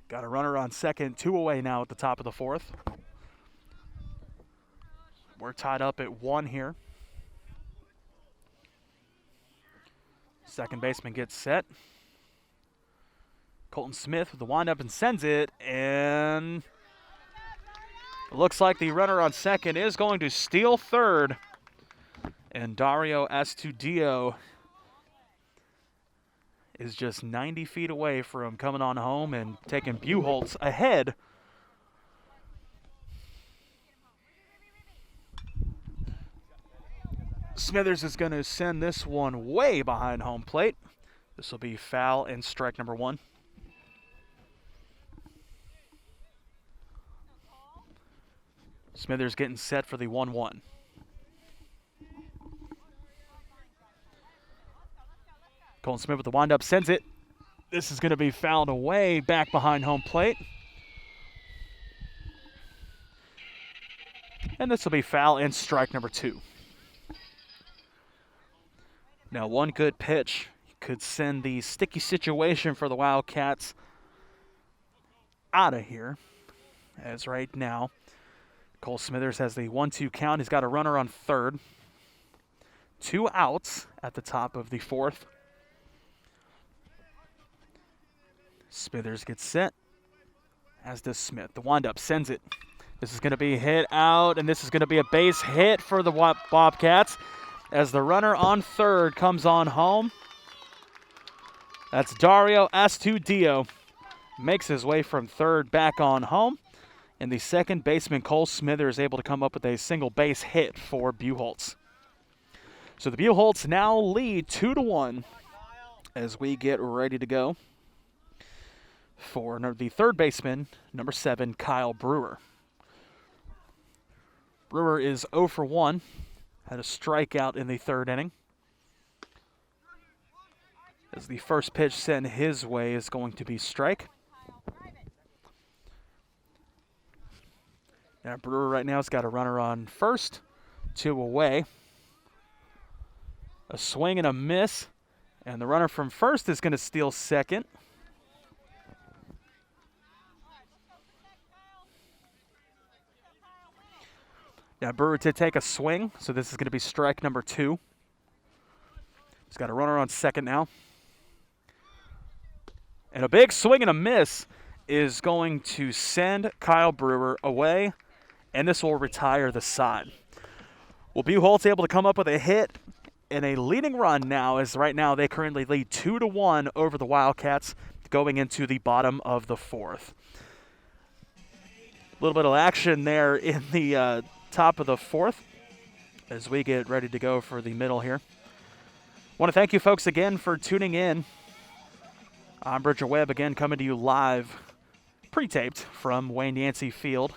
Got a runner on second, 2 away now at the top of the fourth. We're tied up at 1 here. Second baseman gets set. Colton Smith with the windup and sends it, and it looks like the runner on second is going to steal third. And Dario Estudillo is just 90 feet away from coming on home and taking Buchholz ahead. Smithers is going to send this one way behind home plate. This will be foul and strike number 1. Smithers getting set for the 1-1. Colton Smith with the windup sends it. This is going to be fouled away back behind home plate. And this will be foul and strike number 2. Now, one good pitch could send the sticky situation for the Wildcats out of here. As right now, Cole Smithers has the 1-2 count. He's got a runner on third. 2 outs at the top of the fourth. Smithers gets set, as does Smith. The windup sends it. This is going to be hit out, and this is going to be a base hit for the Bobcats as the runner on third comes on home. That's Dario Estudillo makes his way from third back on home. And the second baseman, Cole Smither, is able to come up with a single base hit for Buchholz. So the Buchholz now lead 2-1 as we get ready to go for the third baseman, number 7, Kyle Brewer. Brewer is 0 for 1, had a strikeout in the third inning. As the first pitch sent his way is going to be strike. Now Brewer right now has got a runner on first, 2 away. A swing and a miss, and the runner from first is going to steal second. Now Brewer did take a swing, so this is going to be strike number 2. He's got a runner on second now. And a big swing and a miss is going to send Kyle Brewer away, and this will retire the side. Well, Buchholz able to come up with a hit and a leading run now, as right now they currently lead 2-1 over the Wildcats going into the bottom of the 4th. A little bit of action there in the top of the 4th as we get ready to go for the middle here. I want to thank you folks again for tuning in. I'm Bridger Webb again coming to you live, pre-taped from Wayne Yancey Field.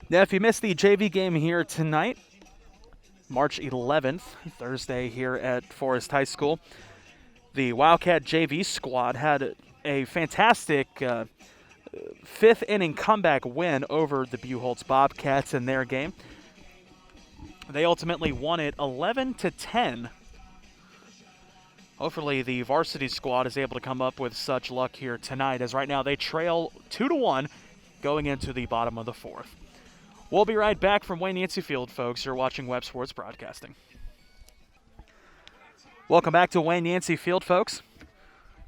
Now, if you missed the JV game here tonight, March 11th, Thursday here at Forest High School, the Wildcat JV squad had a fantastic fifth inning comeback win over the Buchholz Bobcats in their game. They ultimately won it 11-10. Hopefully the varsity squad is able to come up with such luck here tonight, as right now they trail 2-1 going into the bottom of the 4th. We'll be right back from Wayne Yancey Field, folks. You're watching Webb Sports Broadcasting. Welcome back to Wayne Yancey Field, folks.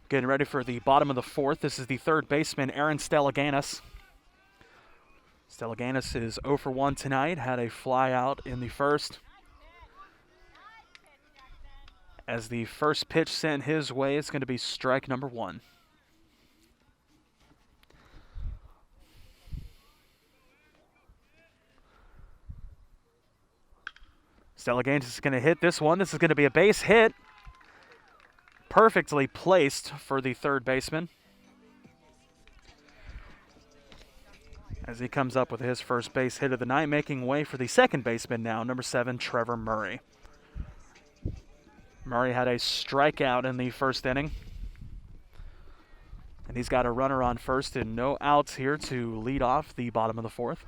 Getting ready for the bottom of the 4th. This is the third baseman, Aaron Stellaganis. Stellaganis is 0 for 1 tonight. Had a fly out in the first. As the first pitch sent his way, it's going to be strike number 1. Stellaganis is going to hit this one. This is going to be a base hit. Perfectly placed for the third baseman. As he comes up with his first base hit of the night, making way for the second baseman now, number 7, Trevor Murray. Murray had a strikeout in the first inning. And he's got a runner on first and no outs here to lead off the bottom of the 4th.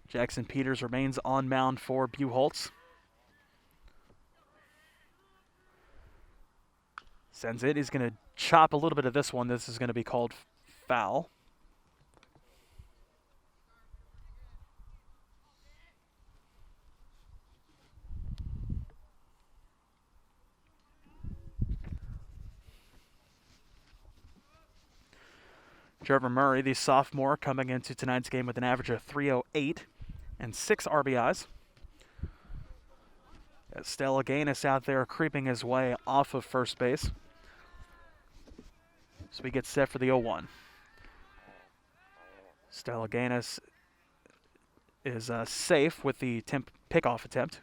Jackson Peters remains on mound for Buchholz. Sends it. He's going to chop a little bit of this one. This is going to be called foul. Trevor Murray, the sophomore, coming into tonight's game with an average of .308 and 6 RBIs. Stellaganis out there creeping his way off of first base. So we get set for the 0-1. Stellaganis is safe with the pickoff attempt.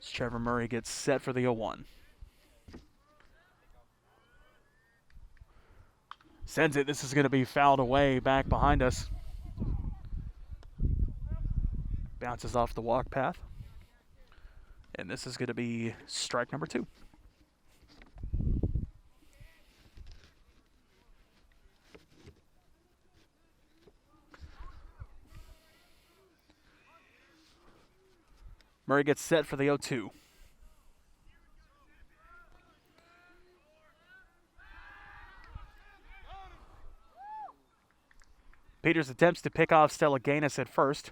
As Trevor Murray gets set for the 0-1. Sends it. This is going to be fouled away back behind us. Bounces off the walk path. And this is going to be strike number 2. Murray gets set for the 0-2. Peters attempts to pick off Stellaganis at first.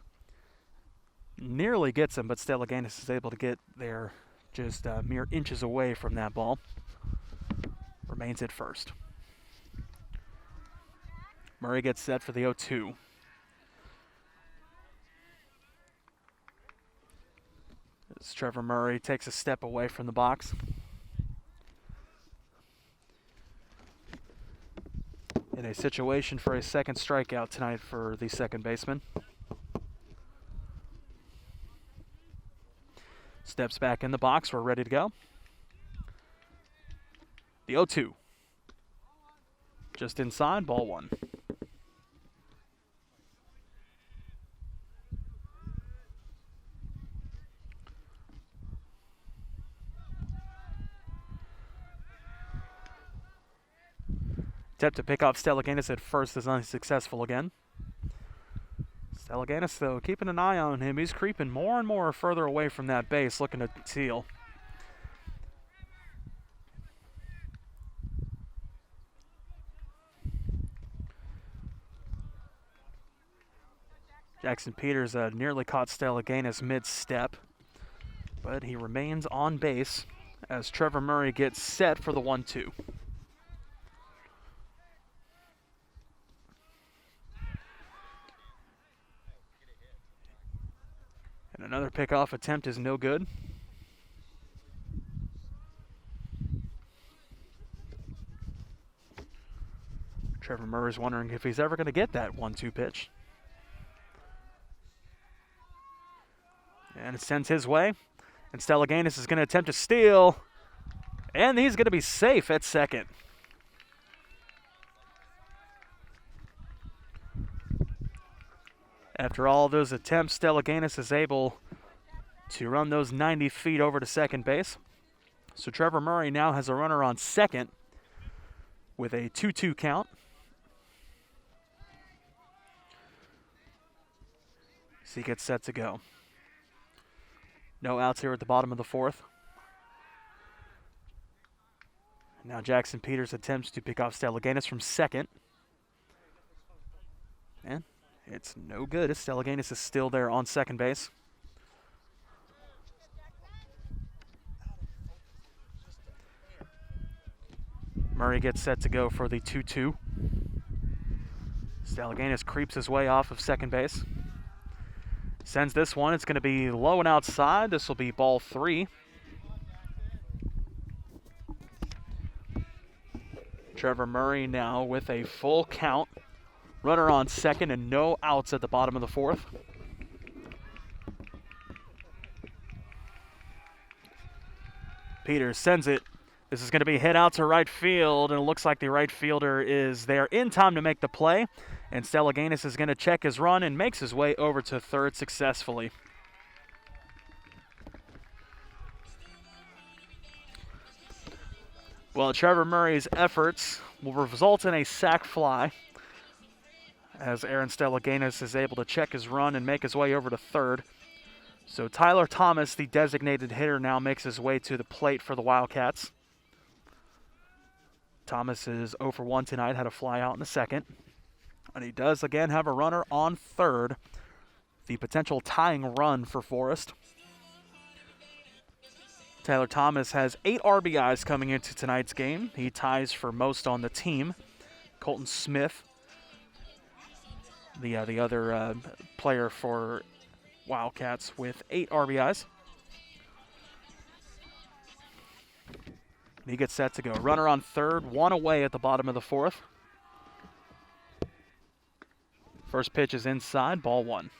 Nearly gets him, but Stellaganis is able to get there just mere inches away from that ball. Remains at first. Murray gets set for the 0-2. As Trevor Murray takes a step away from the box. In a situation for a second strikeout tonight for the second baseman. Steps back in the box. We're ready to go. The 0-2. Just inside, ball one. Attempt to pick off Stellaganis at first is unsuccessful again. Stellaganis, though, keeping an eye on him. He's creeping more and more further away from that base, looking to steal. Jackson Peters nearly caught Stellaganis mid-step, but he remains on base as Trevor Murray gets set for the 1-2. And another pickoff attempt is no good. Trevor Murray's wondering if he's ever going to get that 1-2 pitch. And it sends his way. And Stellaganis is going to attempt to steal. And he's going to be safe at second. After all those attempts, Stellaganis is able to run those 90 feet over to second base. So Trevor Murray now has a runner on second with a 2-2 count. So he gets set to go. No outs here at the bottom of the fourth. Now Jackson Peters attempts to pick off Stellaganis from second. And it's no good as Stellaganis is still there on second base. Murray gets set to go for the 2-2. Stellaganis creeps his way off of second base. Sends this one. It's going to be low and outside. This will be ball 3. Trevor Murray now with a full count. Runner on second and no outs at the bottom of the fourth. Peters sends it. This is going to be hit out to right field, and it looks like the right fielder is there in time to make the play. And Stellaganis is going to check his run and makes his way over to third successfully. Well, Trevor Murray's efforts will result in a sac fly as Aaron Stellaganis is able to check his run and make his way over to third. So Tyler Thomas, the designated hitter, now makes his way to the plate for the Wildcats. Thomas is 0 for 1 tonight, had a fly out in the second. And he does again have a runner on third. The potential tying run for Forest. Tyler Thomas has 8 RBIs coming into tonight's game. He ties for most on the team. Colton Smith, the other player for Wildcats, with 8 RBIs. He gets set to go. Runner on third, 1 away at the bottom of the fourth. First pitch is inside, ball 1.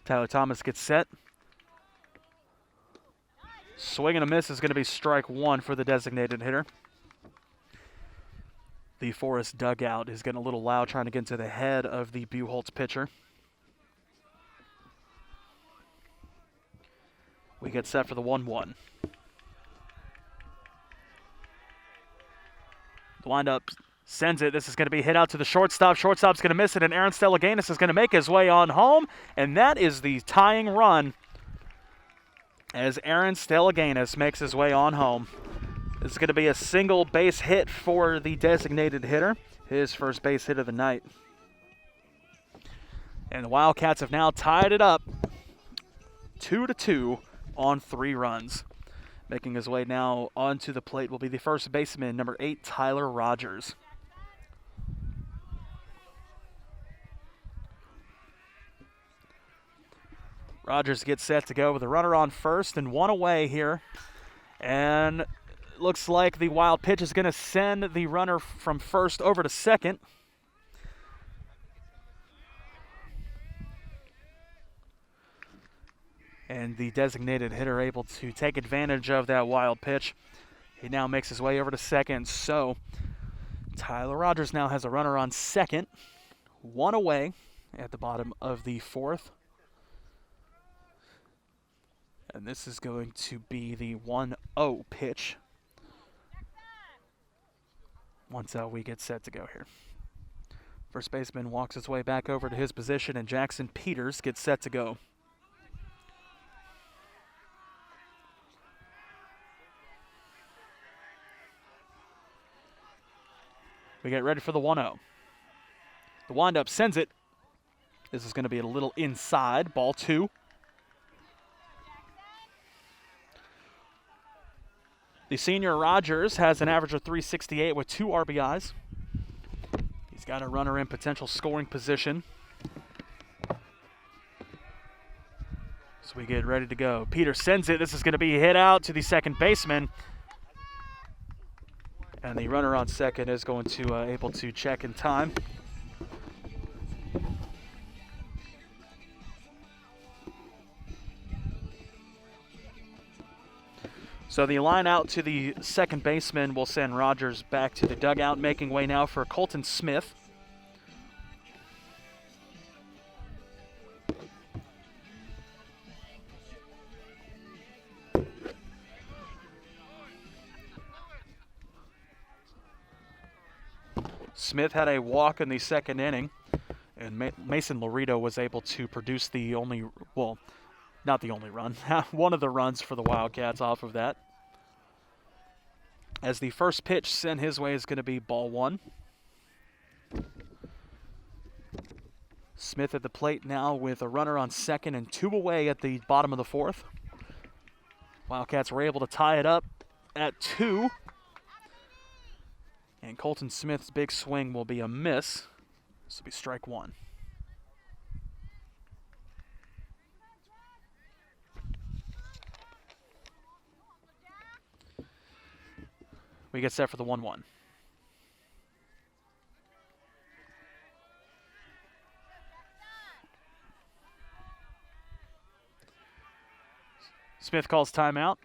Tyler Thomas gets set. Swing and a miss is going to be strike 1 for the designated hitter. The Forest dugout is getting a little loud, trying to get into the head of the Buchholz pitcher. We get set for the 1-1. The windup sends it. This is going to be hit out to the shortstop. Shortstop's going to miss it, and Aaron Stellaganis is going to make his way on home, and that is the tying run as Aaron Stellaganis makes his way on home. This is going to be a single base hit for the designated hitter, his first base hit of the night. And the Wildcats have now tied it up 2-2 on 3 runs. Making his way now onto the plate will be the first baseman, number 8, Tyler Rogers. Rogers gets set to go with a runner on first and one away here. And looks like the wild pitch is going to send the runner from first over to second. And the designated hitter able to take advantage of that wild pitch. He now makes his way over to second. So Tyler Rogers now has a runner on second. One away at the bottom of the fourth. And this is going to be the 1-0 pitch. Once we get set to go here. First baseman walks his way back over to his position, and Jackson Peters gets set to go. We get ready for the 1-0. The windup sends it. This is going to be a little inside. Ball 2. The senior Rogers has an average of .368 with 2 RBIs. He's got a runner in potential scoring position. So we get ready to go. Peter sends it. This is going to be hit out to the second baseman. And the runner on second is going to able to check in time. So the line out to the second baseman will send Rogers back to the dugout, making way now for Colton Smith. Smith had a walk in the second inning, and Mason Laredo was able to produce the only, well, not the only run, one of the runs for the Wildcats off of that. As the first pitch sent his way is going to be ball 1. Smith at the plate now with a runner on second and 2 away at the bottom of the fourth. Wildcats were able to tie it up at 2. And Colton Smith's big swing will be a miss. This will be strike 1. We get set for the 1-1. Smith calls timeout.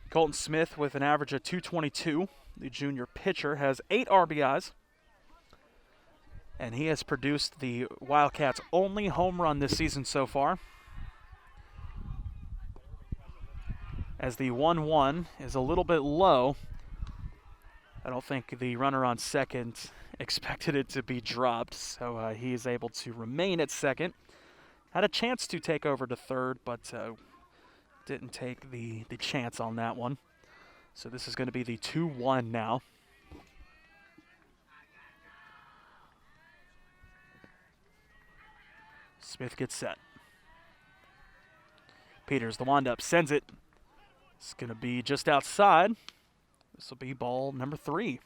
Colton Smith with an average of .222. The junior pitcher has 8 RBIs. And he has produced the Wildcats' only home run this season so far. As the 1-1 is a little bit low. I don't think the runner on second expected it to be dropped, so he is able to remain at second. Had a chance to take over to third, but didn't take the chance on that one. So this is going to be the 2-1 now. Smith gets set. Peters, the windup, sends it. It's going to be just outside. This will be ball number 3.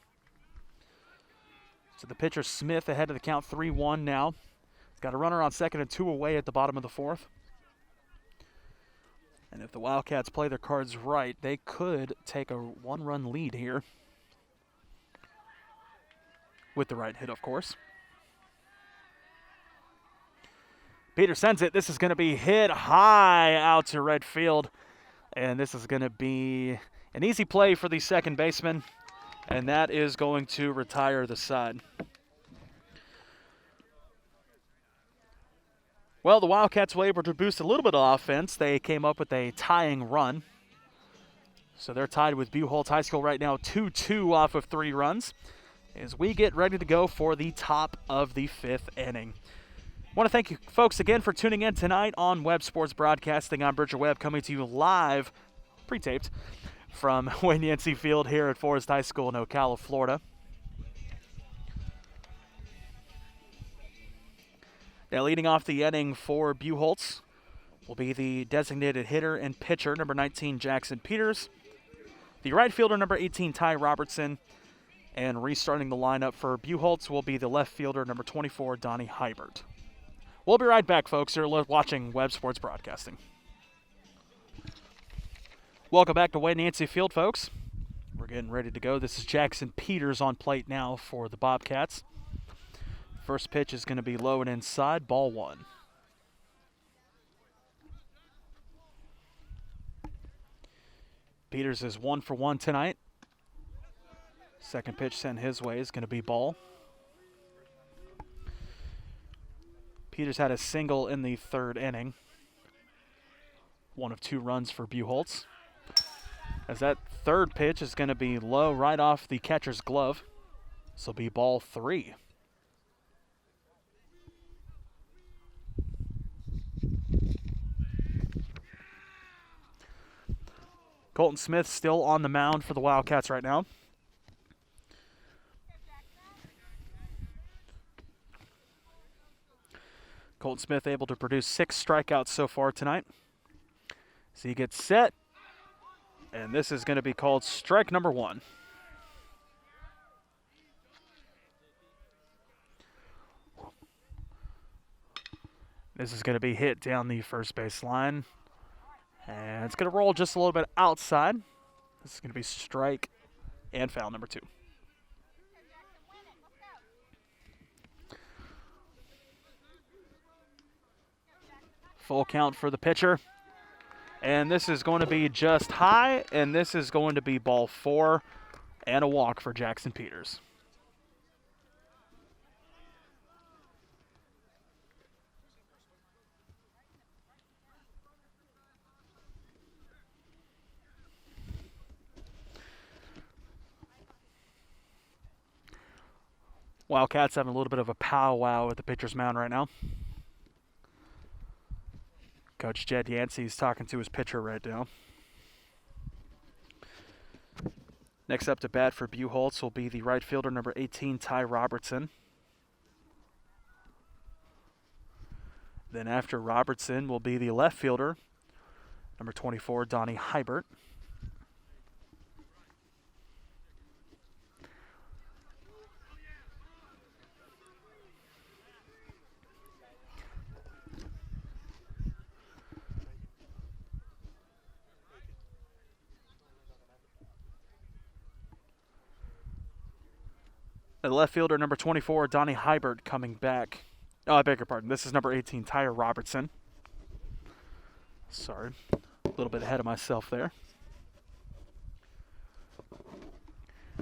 So the pitcher Smith ahead of the count 3-1 now. He's got a runner on second and 2 away at the bottom of the fourth. And if the Wildcats play their cards right, they could take a 1-run lead here. With the right hit, of course. Peter sends it. This is going to be hit high out to right field. And this is going to be an easy play for the second baseman. And that is going to retire the side. Well, the Wildcats were able to boost a little bit of offense. They came up with a tying run. So they're tied with Buchholz High School right now, 2-2 off of 3 runs. As we get ready to go for the top of the 5th inning. I want to thank you folks again for tuning in tonight on Webb Sports Broadcasting. I'm Bridger Webb, coming to you live, pre-taped, from Wayne Yancey Field here at Forest High School in Ocala, Florida. Now leading off the inning for Buchholz will be the designated hitter and pitcher, number 19, Jackson Peters. The right fielder, number 18, Ty Robertson. And restarting the lineup for Buchholz will be the left fielder, number 24, Donnie Hybert. We'll be right back, folks. You're watching Webb Sports Broadcasting. Welcome back to Wayne Yancey Field, folks. We're getting ready to go. This is Jackson Peters on plate now for the Bobcats. First pitch is going to be low and inside, ball one. Peters is 1 for 1 tonight. Second pitch sent his way is going to be ball. Peters had a single in the third inning. 1 of 2 runs for Buchholz. As that third pitch is going to be low right off the catcher's glove. This will be ball 3. Colton Smith still on the mound for the Wildcats right now. Colton Smith able to produce 6 strikeouts so far tonight. So he gets set, and this is going to be called strike number 1. This is going to be hit down the first base line, and it's going to roll just a little bit outside. This is going to be strike and foul number 2. Full count for the pitcher. And this is going to be just high, and this is going to be ball 4 and a walk for Jackson Peters. Wildcats having a little bit of a powwow at the pitcher's mound right now. Coach Jed Yancey is talking to his pitcher right now. Next up to bat for Buchholz will be the right fielder, number 18, Ty Robertson. Then after Robertson will be the left fielder, number 24, Donnie Hybert. The left fielder, number 24, Donnie Hybert, coming back. Oh, I beg your pardon. This is number 18, Ty Robertson. Sorry. A little bit ahead of myself there.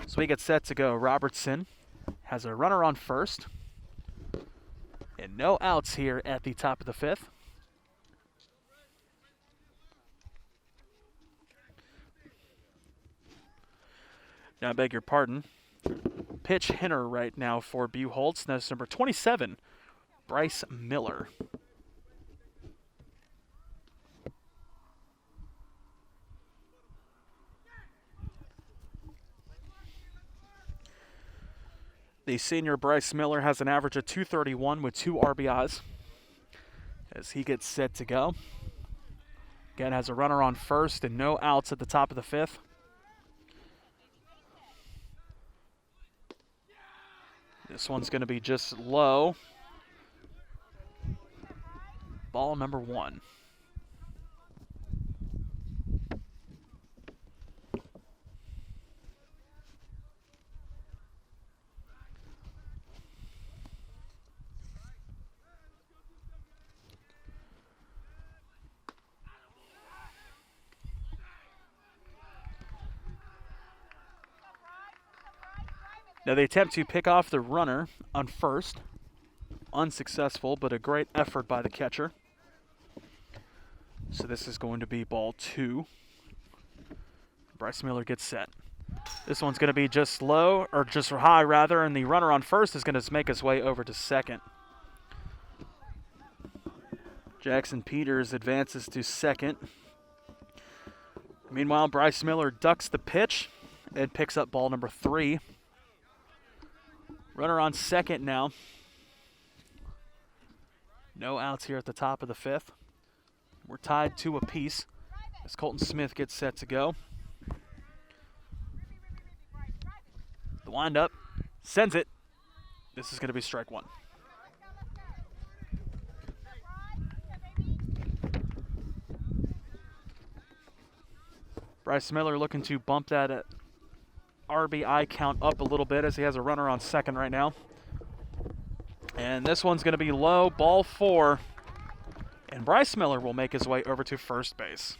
So we get set to go. Robertson has a runner on first. And no outs here at the top of the 5th. Now, I beg your pardon. Pitch hitter right now for Buchholz. That's number 27, Bryce Miller. The senior Bryce Miller has an average of .231 with 2 RBIs as he gets set to go. Again, has a runner on first and no outs at the top of the 5th. This one's going to be just low. Ball number 1. Now they attempt to pick off the runner on first. Unsuccessful, but a great effort by the catcher. So this is going to be ball 2. Bryce Miller gets set. This one's going to be just low, or just high rather, and the runner on first is going to make his way over to second. Jackson Peters advances to second. Meanwhile, Bryce Miller ducks the pitch and picks up ball number 3. Runner on second now. No outs here at the top of the 5th. We're tied 2 apiece as Colton Smith gets set to go. The windup sends it. This is going to be strike 1. Bryce Miller looking to bump that RBI count up a little bit as he has a runner on second right now. And this one's going to be low, ball 4. And Bryce Miller will make his way over to first base.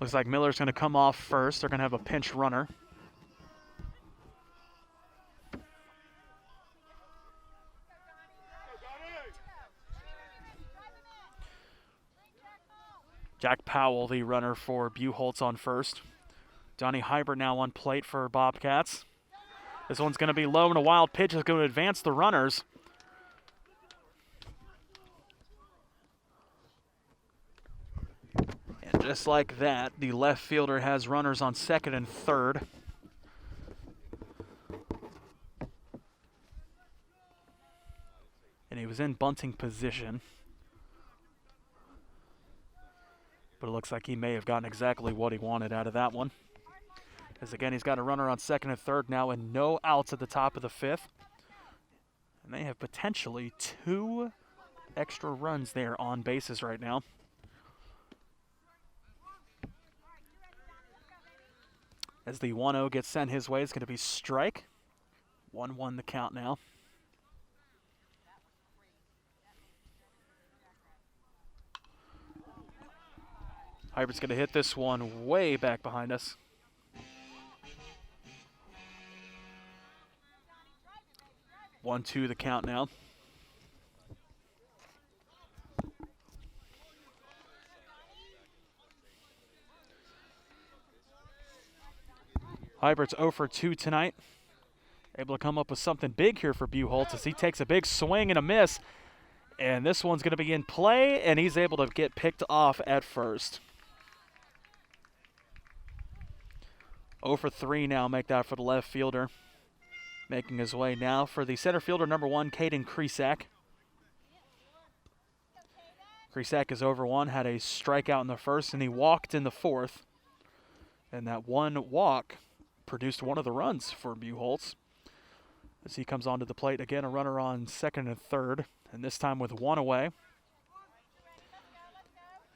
Looks like Miller's going to come off first. They're going to have a pinch runner. Jack Powell, the runner for Buchholz on first. Donnie Hybert now on plate for Bobcats. This one's going to be low and a wild pitch is going to advance the runners. And just like that, the left fielder has runners on second and third. And he was in bunting position. But it looks like he may have gotten exactly what he wanted out of that one. As again, he's got a runner on second and third now and no outs at the top of the 5th. And they have potentially 2 extra runs there on bases right now. As the 1-0 gets sent his way, it's going to be strike. 1-1 the count now. Hybert's going to hit this one way back behind us. One, two, the count now. Hybert's 0 for 2 tonight. Able to come up with something big here for Buchholz as he takes a big swing and a miss. And this one's going to be in play, and he's able to get picked off at first. 0 for 3 now, make that for the left fielder. Making his way now for the center fielder, number 1, Keegan Pricinski. Pricinski is over 1, had a strikeout in the first, and he walked in the 4th. And that one walk produced one of the runs for Buchholz. As he comes onto the plate again, a runner on second and third, and this time with 1 away.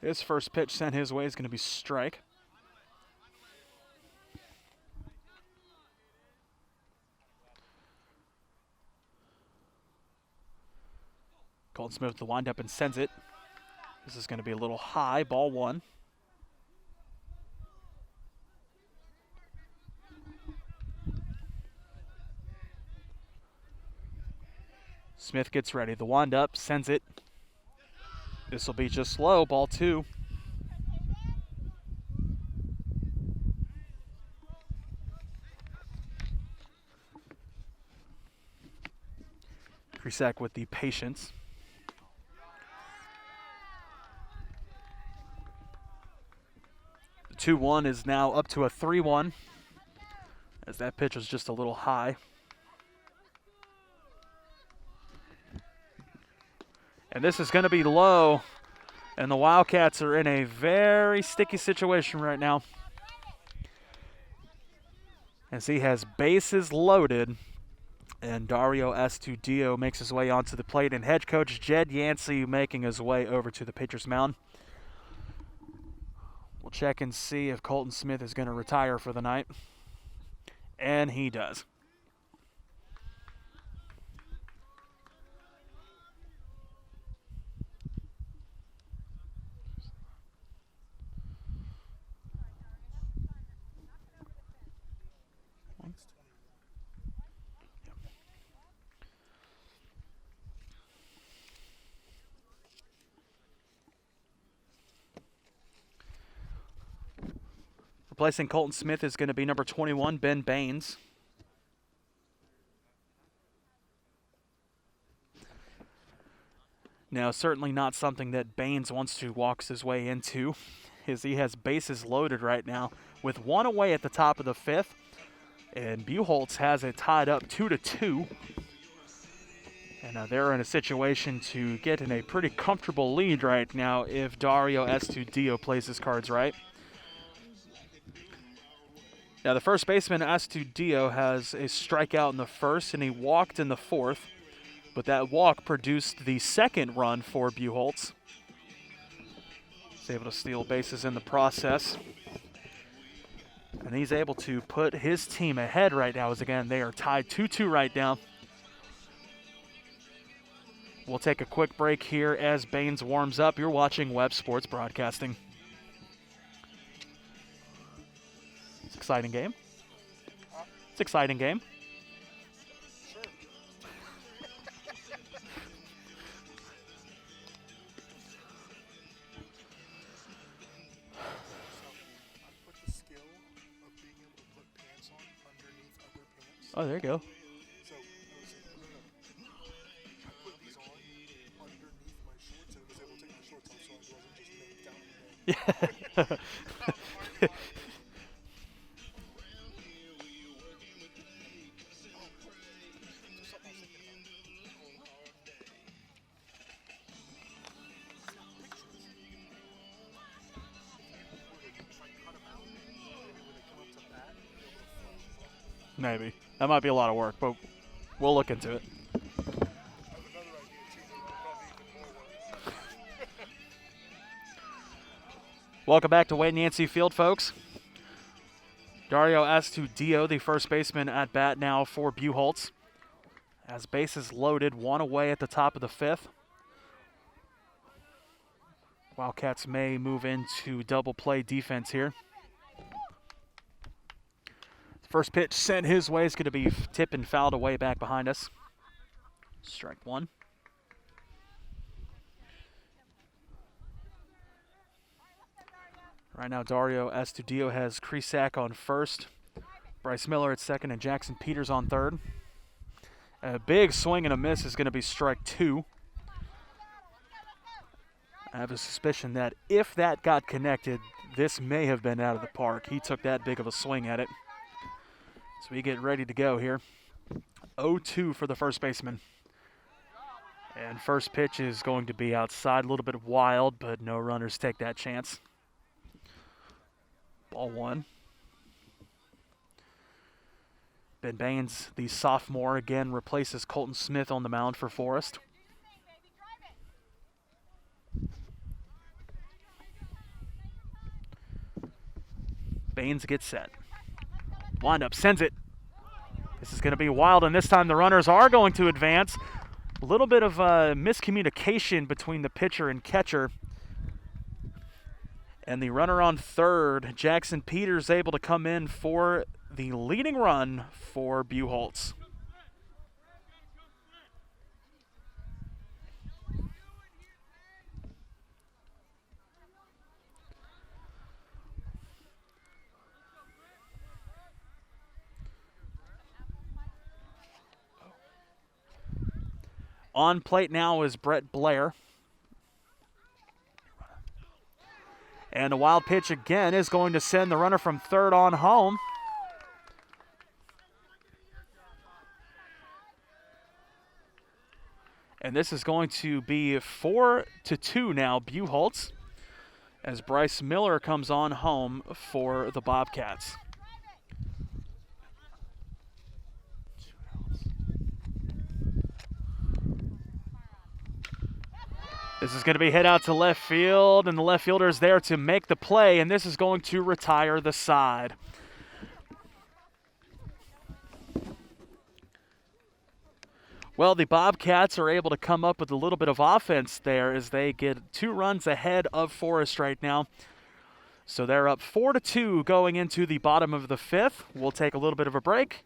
His first pitch sent his way is going to be strike. Colton Smith with the windup and sends it. This is going to be a little high, ball 1. Smith gets ready. The windup sends it. This will be just low, ball 2. Pricinski with the patience. The 2-1 is now up to a 3-1 as that pitch was just a little high. And this is going to be low, and the Wildcats are in a very sticky situation right now. As he has bases loaded, and Dario Astudillo makes his way onto the plate, and head coach Jed Yancey making his way over to the pitcher's mound. We'll check and see if Colton Smith is going to retire for the night. And he does. Replacing Colton Smith is going to be number 21, Ben Baines. Now, certainly not something that Baines wants to walk his way into. as he has bases loaded right now with one away at the top of the fifth. And Buchholz has it tied up 2-2. And they're in a situation to get in a pretty comfortable lead right now if Dario Estudio plays his cards right. Now the first baseman, Estudio, has a strikeout in the first and he walked in the fourth. But that walk produced the second run for Buchholz. He's able to steal bases in the process. And he's able to put his team ahead right now as, again, they are tied 2-2 right now. We'll take a quick break here as Baines warms up. You're watching Webb Sports Broadcasting. It's an exciting game. It's an exciting game. Oh, there you go. So, I put these on underneath my shorts and was able to take my shorts off so I wasn't just naked down in Yeah. Maybe. That might be a lot of work, but we'll look into it. Welcome back to Wayne Yancey Field, folks. Dario Estudio, the first baseman at bat now for Buchholz. As bases loaded, one away at the top of the fifth. Wildcats may move into double play defense here. First pitch sent his way is going to be tipped and fouled away back behind us. Strike one. Right now, Dario Estudio has Krisak on first, Bryce Miller at second, and Jackson Peters on third. A big swing and a miss is going to be strike two. I have a suspicion that if that got connected, this may have been out of the park. He took that big of a swing at it. So we get ready to go here. 0-2 for the first baseman. And first pitch is going to be outside, a little bit wild, but no runners take that chance. Ball one. Ben Baines, the sophomore, again replaces Colton Smith on the mound for Forest. Baines gets set. Windup sends it. This is going to be wild, and this time the runners are going to advance. A little bit of miscommunication between the pitcher and catcher. And the runner on third, Jackson Peters, able to come in for the leading run for Buchholz. On plate now is Brett Blair. And a wild pitch again is going to send the runner from third on home. And this is going to be 4-2 now, Buchholz, as Bryce Miller comes on home for the Bobcats. This is going to be hit out to left field, and the left fielder is there to make the play, and this is going to retire the side. Well, the Bobcats are able to come up with a little bit of offense there as they get 2 runs ahead of Forest right now. So they're up 4-2 going into the bottom of the 5th. We'll take a little bit of a break.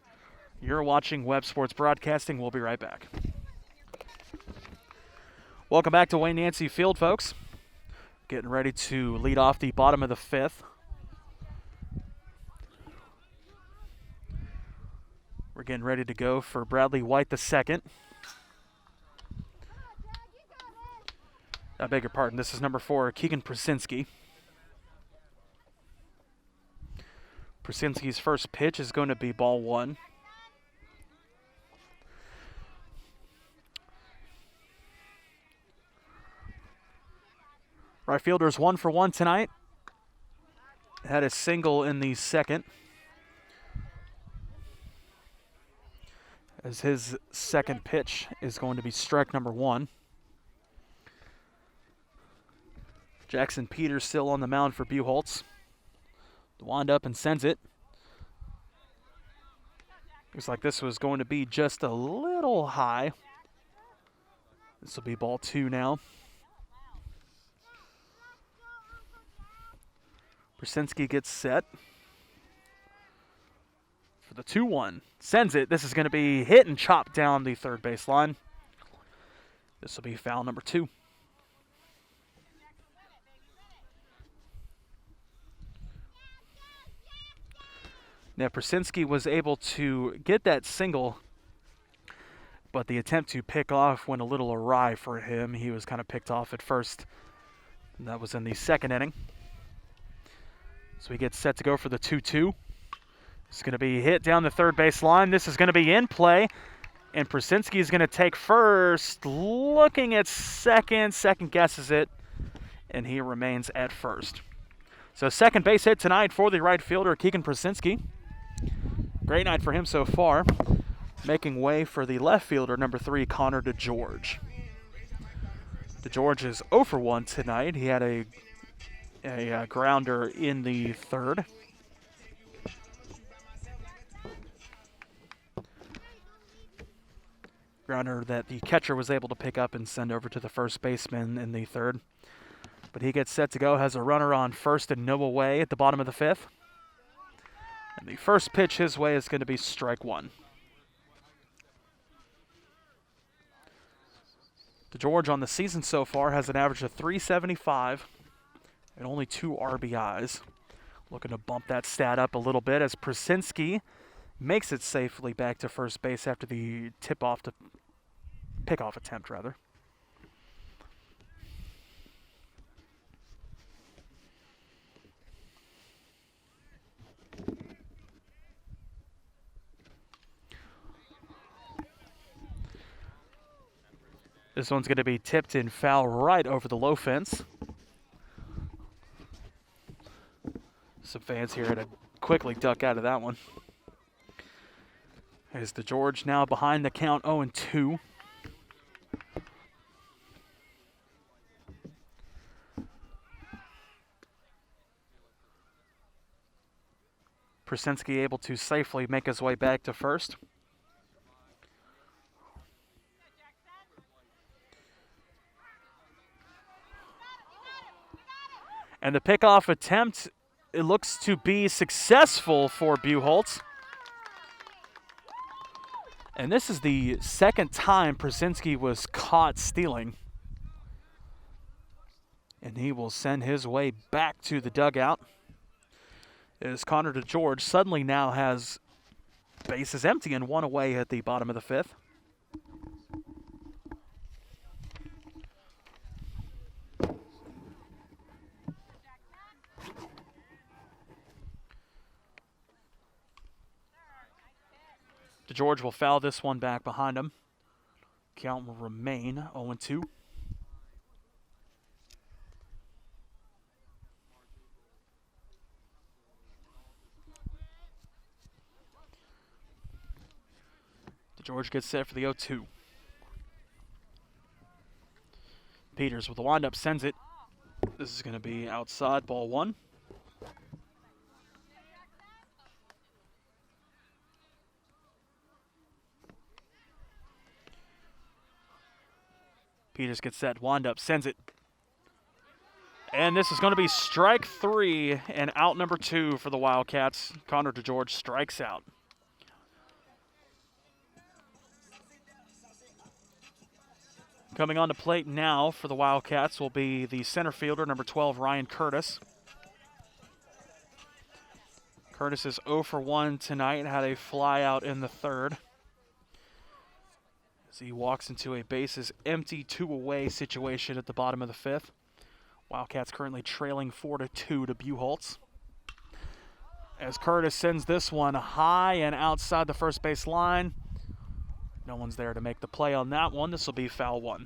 You're watching Webb Sports Broadcasting. We'll be right back. Welcome back to Wayne Yancey Field, folks. Getting ready to lead off the bottom of the 5th. We're getting ready to go for Bradley White II. I beg your pardon, this is number 4, Keegan Pricinski. Pricinski's first pitch is going to be ball 1. Right fielder's 1 for 1 tonight. Had a single in the second, as his second pitch is going to be strike number 1. Jackson Peters still on the mound for Buchholz. The wind up and sends it. Looks like this was going to be just a little high. This will be ball 2 now. Pricinski gets set for the 2-1. Sends it. This is going to be hit and chopped down the third base line. This will be foul number 2. Now, Pricinski was able to get that single, but the attempt to pick off went a little awry for him. He was kind of picked off at first, and that was in the second inning. So he gets set to go for the 2-2. It's going to be hit down the third base line. This is going to be in play, and Pricinski is going to take first, looking at second. Second guesses it, and he remains at first. So second base hit tonight for the right fielder, Keegan Pricinski. Great night for him so far. Making way for the left fielder, number 3, Connor DeGeorge. DeGeorge is 0 for 1 tonight. He had a grounder in the third. Grounder that the catcher was able to pick up and send over to the first baseman in the third. But he gets set to go, has a runner on first and no away at the bottom of the 5th. And the first pitch his way is going to be strike 1. DeGeorge on the season so far has an average of .375 and only 2 RBIs. Looking to bump that stat up a little bit as Pricinski makes it safely back to first base after the pickoff attempt, rather. This one's going to be tipped in foul right over the low fence. Some fans here had to quickly duck out of that one. As DeGeorge now behind the count 0-2. Pricinski able to safely make his way back to first. And the pickoff attempt, it looks to be successful for Buchholz. And this is the second time Pricinski was caught stealing. And he will send his way back to the dugout. As Connor DeGeorge suddenly now has bases empty and 1 away at the bottom of the 5th. DeGeorge will foul this one back behind him. Count will remain 0-2. DeGeorge gets set for the 0-2. Peters with the windup sends it. This is going to be outside, ball 1. Peters gets set, wind up, sends it. And this is going to be strike 3 and out number 2 for the Wildcats. Connor DeGeorge strikes out. Coming on to plate now for the Wildcats will be the center fielder, number 12, Ryan Curtis. Curtis is 0 for 1 tonight, had a fly out in the third. As he walks into a bases empty 2 away situation at the bottom of the 5th. Wildcats currently trailing 4-2 to Buchholz. as Curtis sends this one high and outside the first base line. No one's there to make the play on that one. This will be foul one.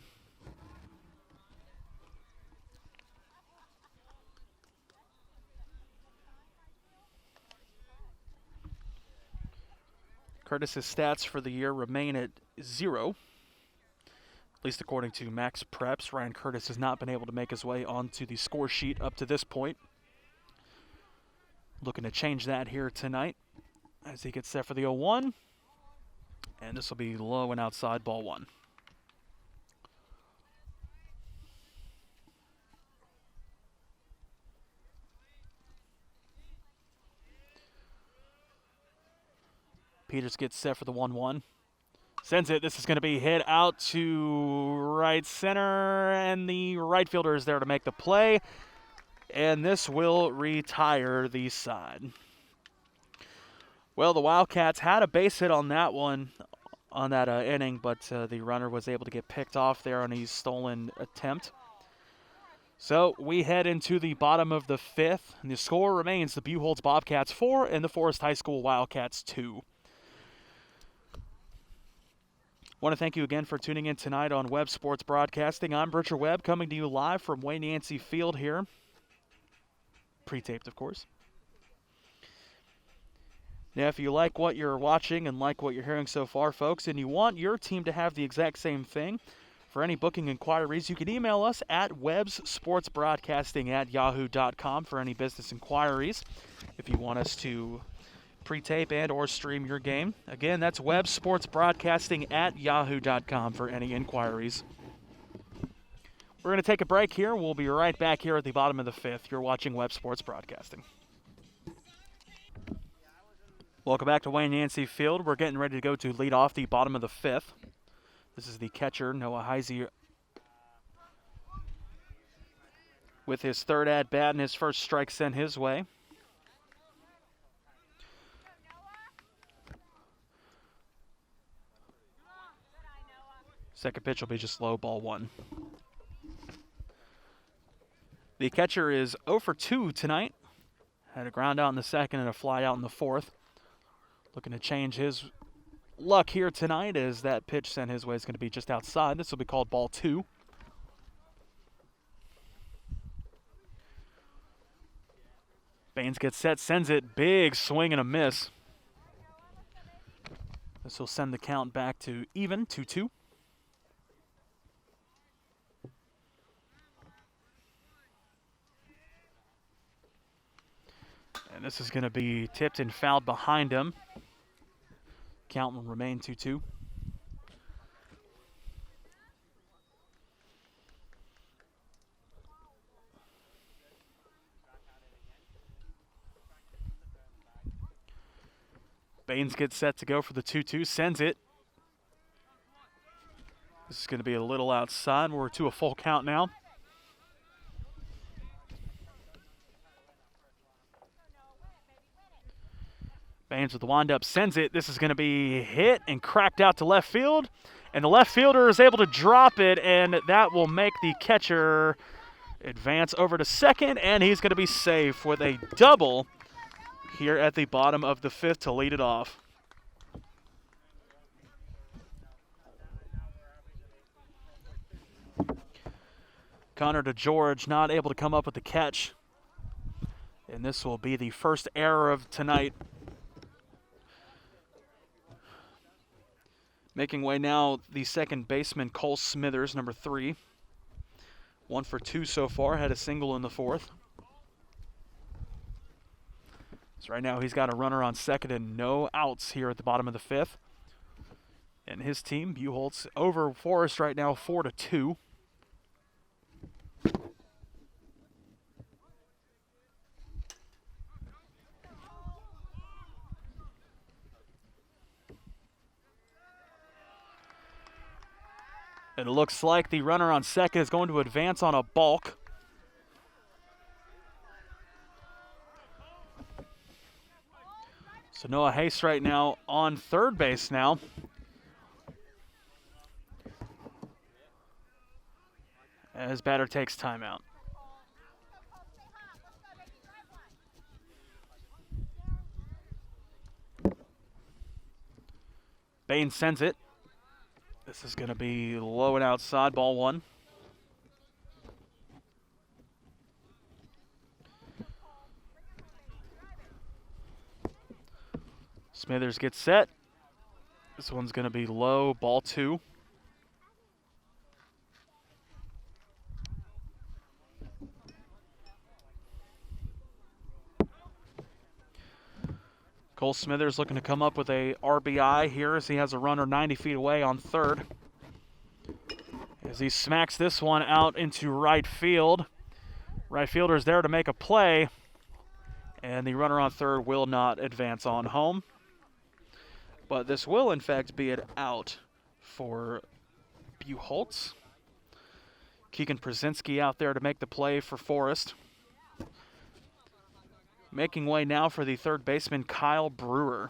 Curtis's stats for the year remain at 0. At least according to Max Preps, Ryan Curtis has not been able to make his way onto the score sheet up to this point. Looking to change that here tonight as he gets set for the 0-1. And this will be low and outside, ball one. Peters gets set for the 1-1. Sends it. This is going to be hit out to right center, and the right fielder is there to make the play. And this will retire the side. Well, the Wildcats had a base hit on that one, on that inning, but the runner was able to get picked off there on his stolen attempt. So we head into the bottom of the 5th, and the score remains the Buchholz Bobcats 4 and the Forest High School Wildcats 2. I want to thank you again for tuning in tonight on Webb Sports Broadcasting. I'm Bridger Webb, coming to you live from Wayne Yancey Field here. Pre-taped, of course. Now, if you like what you're watching and like what you're hearing so far, folks, and you want your team to have the exact same thing, for any booking inquiries, you can email us at webbsportsbroadcasting@yahoo.com for any business inquiries. If you want us to pre-tape and or stream your game. Again, that's webbsportsbroadcasting@yahoo.com for any inquiries. We're going to take a break here. We'll be right back here at the bottom of the 5th. You're watching Webb Sports Broadcasting. Welcome back to Wayne Yancey Field. We're getting ready to go to lead off the bottom of the 5th. This is the catcher, Noah Heisey, with his third at-bat and his first strike sent his way. Second pitch will be just low, ball one. The catcher is 0 for 2 tonight. Had a ground out in the second and a fly out in the 4th. Looking to change his luck here tonight as that pitch sent his way is going to be just outside. This will be called ball 2. Baines gets set, sends it, big swing and a miss. This will send the count back to even, 2-2. And this is going to be tipped and fouled behind him. Count will remain 2-2. Baines gets set to go for the 2-2, sends it. This is going to be a little outside. We're to a full count now. Baines with the wind-up, sends it. This is going to be hit and cracked out to left field. And the left fielder is able to drop it, and that will make the catcher advance over to second, and he's going to be safe with a double here at the bottom of the 5th to lead it off. Connor DeGeorge not able to come up with the catch. And this will be the first error of tonight. Making way now, the second baseman, Cole Smithers, number 3. 1 for 2 so far, had a single in the 4th. So right now he's got a runner on second and no outs here at the bottom of the 5th. And his team, Buchholz, over Forest right now, 4-2. It looks like the runner on second is going to advance on a balk. So Noah Hayes right now on third base now. As batter takes timeout. Bain sends it. This is going to be low and outside, ball 1. Smithers gets set. This one's going to be low, ball 2. Cole Smithers looking to come up with a RBI here as he has a runner 90 feet away on third. As he smacks this one out into right field. Right fielder is there to make a play, and the runner on third will not advance on home. But this will, in fact, be an out for Buchholz. Keegan Prizinski out there to make the play for Forest. Making way now for the third baseman, Kyle Brewer.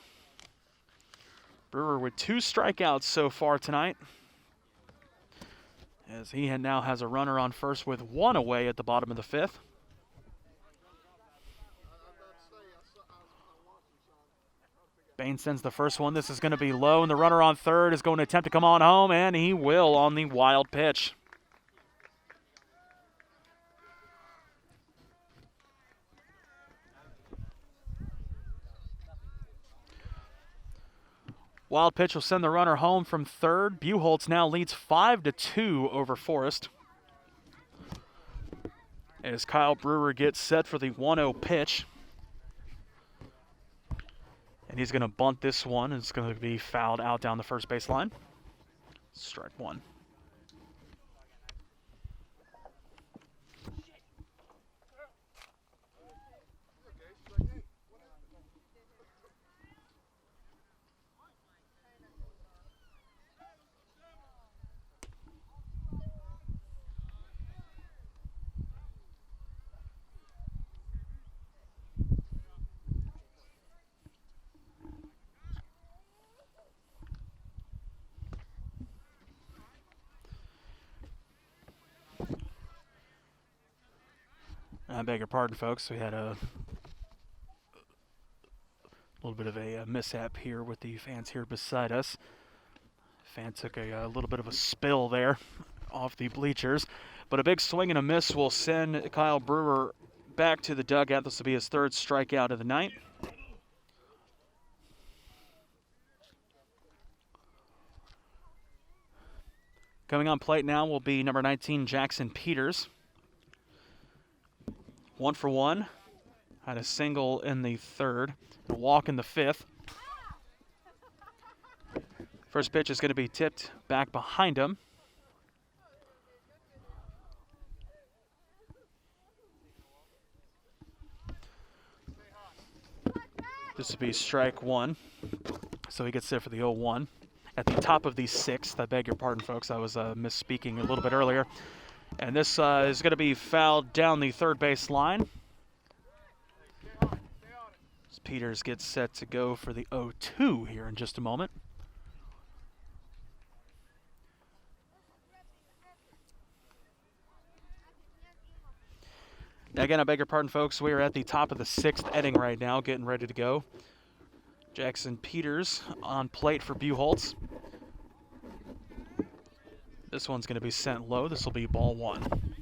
Brewer with 2 strikeouts so far tonight, as he now has a runner on first with 1 away at the bottom of the 5th. Bain sends the first one. This is going to be low, and the runner on third is going to attempt to come on home, and he will on the wild pitch. Wild pitch will send the runner home from third. Buchholz now leads 5-2 over Forest, as Kyle Brewer gets set for the 1-0 pitch. And he's going to bunt this one. It's going to be fouled out down the first base line. Strike 1. I beg your pardon, folks. We had a little bit of a mishap here with the fans here beside us. Fan took a little bit of a spill there off the bleachers. But a big swing and a miss will send Kyle Brewer back to the dugout. This will be his 3rd strikeout of the night. Coming on plate now will be number 19, Jackson Peters. 1 for 1. Had a single in the 3rd, a walk in the 5th. First pitch is going to be tipped back behind him. This will be strike 1. So he gets set for the 0-1. At the top of the 6th, I beg your pardon, folks. I was misspeaking a little bit earlier. And this is going to be fouled down the third base line. As Peters gets set to go for the 0-2 here in just a moment. Now again, I beg your pardon, folks. We are at the top of the 6th inning right now, getting ready to go. Jackson Peters on plate for Buchholz. This one's going to be sent low. This will be ball 1.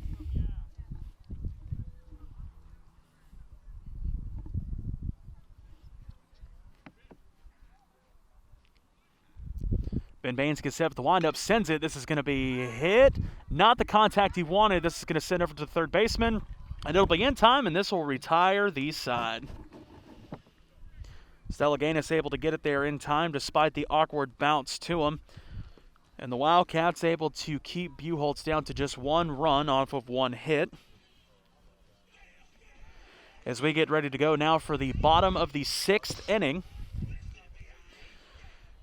Ben Baines gets set with the windup, sends it. This is going to be hit. Not the contact he wanted. This is going to send over to the third baseman. And it'll be in time, and this will retire the side. Stellaganis able to get it there in time despite the awkward bounce to him. And the Wildcats able to keep Buchholz down to just 1 run off of 1 hit. As we get ready to go now for the bottom of the 6th inning.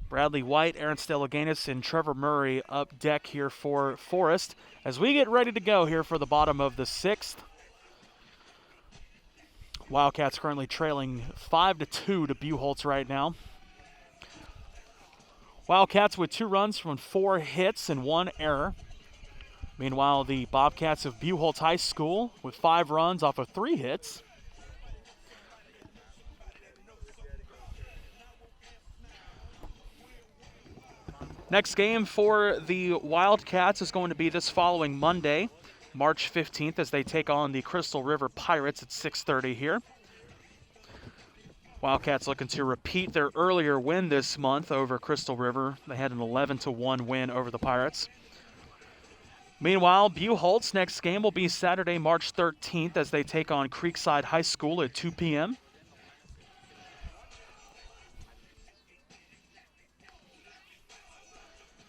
Bradley White, Aaron Stellaganis, and Trevor Murray up deck here for Forest. As we get ready to go here for the bottom of the 6th. Wildcats currently trailing 5-2 to Buchholz right now. Wildcats with 2 runs from 4 hits and 1 error. Meanwhile, the Bobcats of Buchholz High School with 5 runs off of 3 hits. Next game for the Wildcats is going to be this following Monday, March 15th, as they take on the Crystal River Pirates at 6:30 here. Wildcats looking to repeat their earlier win this month over Crystal River. They had an 11-1 win over the Pirates. Meanwhile, Buchholz next game will be Saturday, March 13th, as they take on Creekside High School at 2 p.m.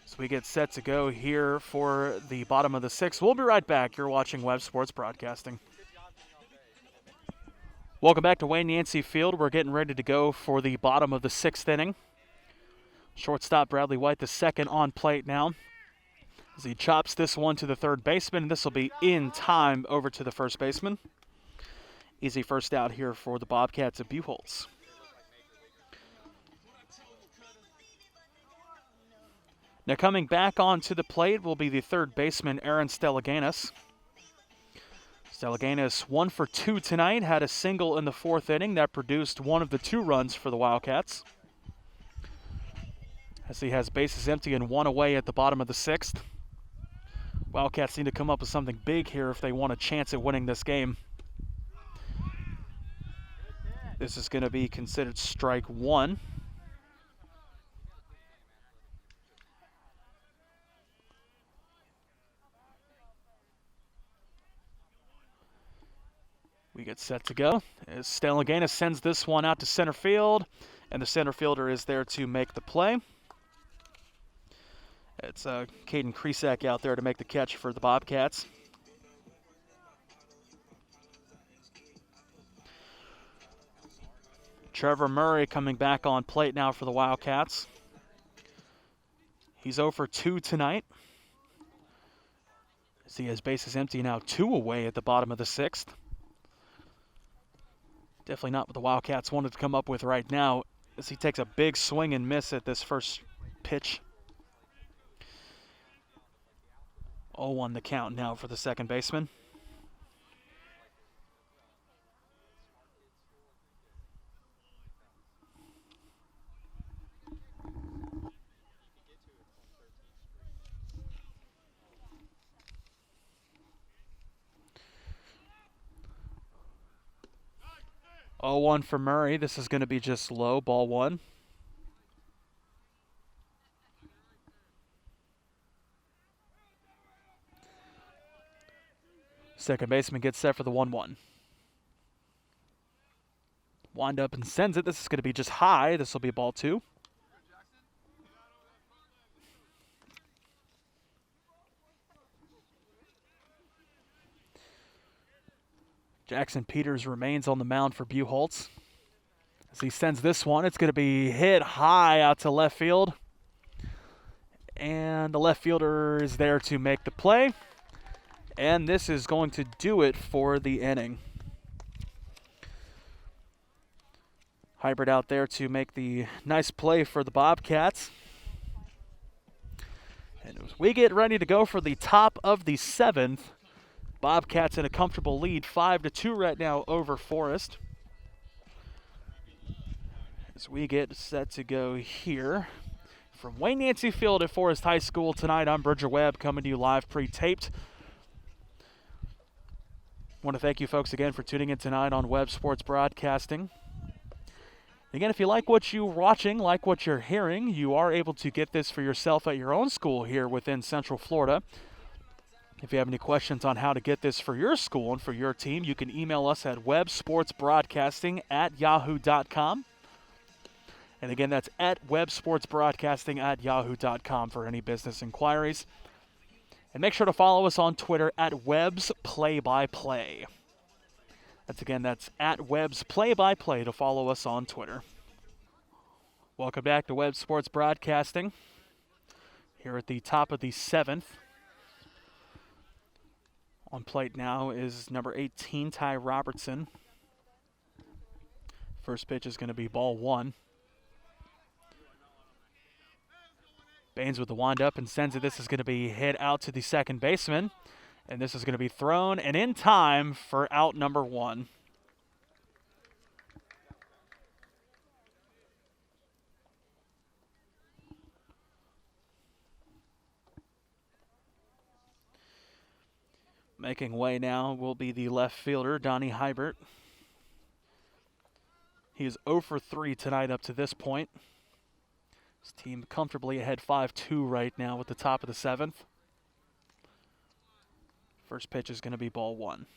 So we get set to go here for the bottom of the sixth. We'll be right back. You're watching Webb Sports Broadcasting. Welcome back to Wayne Yancey Field. We're getting ready to go for the bottom of the sixth inning. Shortstop Bradley White, the second on plate now, as he chops this one to the third baseman. This will be in time over to the first baseman. Easy first out here for the Bobcats of Buchholz. Now coming back onto the plate will be the third baseman, Aaron Stellaganis. Stellaganis 1 for 2 tonight, had a single in the fourth inning that produced one of the 2 runs for the Wildcats, as he has bases empty and 1 away at the bottom of the sixth. Wildcats need to come up with something big here if they want a chance at winning this game. This is going to be considered strike 1. We get set to go as Stellaganis sends this one out to center field, and the center fielder is there to make the play. It's Keegan Pricinski out there to make the catch for the Bobcats. Trevor Murray coming back on plate now for the Wildcats. He's 0 for 2 tonight, as he has bases empty now, 2 away at the bottom of the sixth. Definitely not what the Wildcats wanted to come up with right now, as he takes a big swing and miss at this first pitch. 0-1 the count now for the second baseman. Oh, 1 for Murray. This is going to be just low, ball 1. Second baseman gets set for the 1-1. Wind up and sends it. This is going to be just high. This will be ball 2. Jackson Peters remains on the mound for Buchholz. As he sends this one, it's going to be hit high out to left field. And the left fielder is there to make the play. And this is going to do it for the inning. Hybrid out there to make the nice play for the Bobcats. And as we get ready to go for the top of the seventh, Bobcats in a comfortable lead, 5-2 right now over Forest. As we get set to go here from Wayne Yancey Field at Forest High School tonight, I'm Bridger Webb coming to you live pre-taped. I want to thank you folks again for tuning in tonight on Webb Sports Broadcasting. Again, if you like what you're watching, like what you're hearing, you are able to get this for yourself at your own school here within Central Florida. If you have any questions on how to get this for your school and for your team, you can email us at websportsbroadcasting@yahoo.com. And again, that's at websportsbroadcasting@yahoo.com for any business inquiries. And make sure to follow us on Twitter at Webb's Play-by-Play. That's at Webb's Play-by-Play to follow us on Twitter. Welcome back to Webb Sports Broadcasting. Here at the top of the seventh. On plate now is number 18, Ty Robertson. First pitch is going to be ball 1. Baines with the wind-up and sends it. This is going to be hit out to the second baseman. And this is going to be thrown and in time for out number 1. Making way now will be the left fielder, Donnie Hybert. He is 0 for 3 tonight up to this point. His team comfortably ahead 5-2 right now with the top of the 7th. First pitch is going to be ball 1.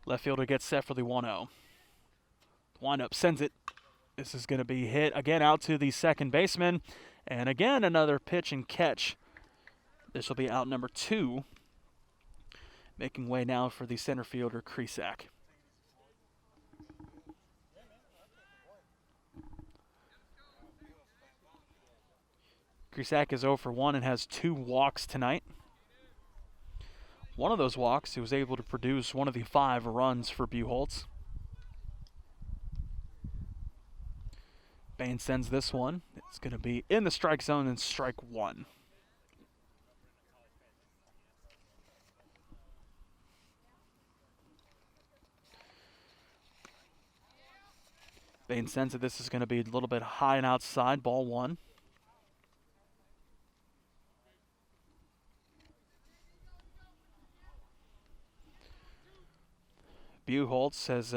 Left fielder gets set for the 1-0. Windup sends it. This is going to be hit again out to the second baseman. And again, another pitch and catch. This will be out number 2. Making way now for the center fielder, Krisak. Krisak is 0 for 1 and has 2 walks tonight. One of those walks, he was able to produce one of the 5 runs for Buchholz. Bain sends this one. It's going to be in the strike zone and strike 1. Bain sends it. This is going to be a little bit high and outside, ball 1. Buchholz has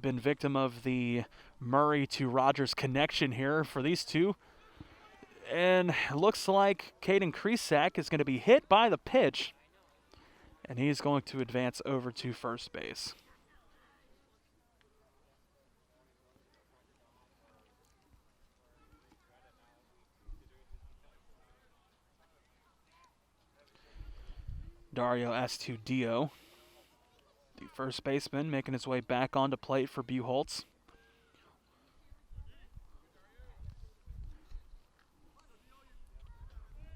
been victim of the Murray to Rogers connection here for these two. And looks like Keegan Pricinski is going to be hit by the pitch. And he's going to advance over to first base. Dario Astudillo, the first baseman, making his way back onto plate for Buchholz.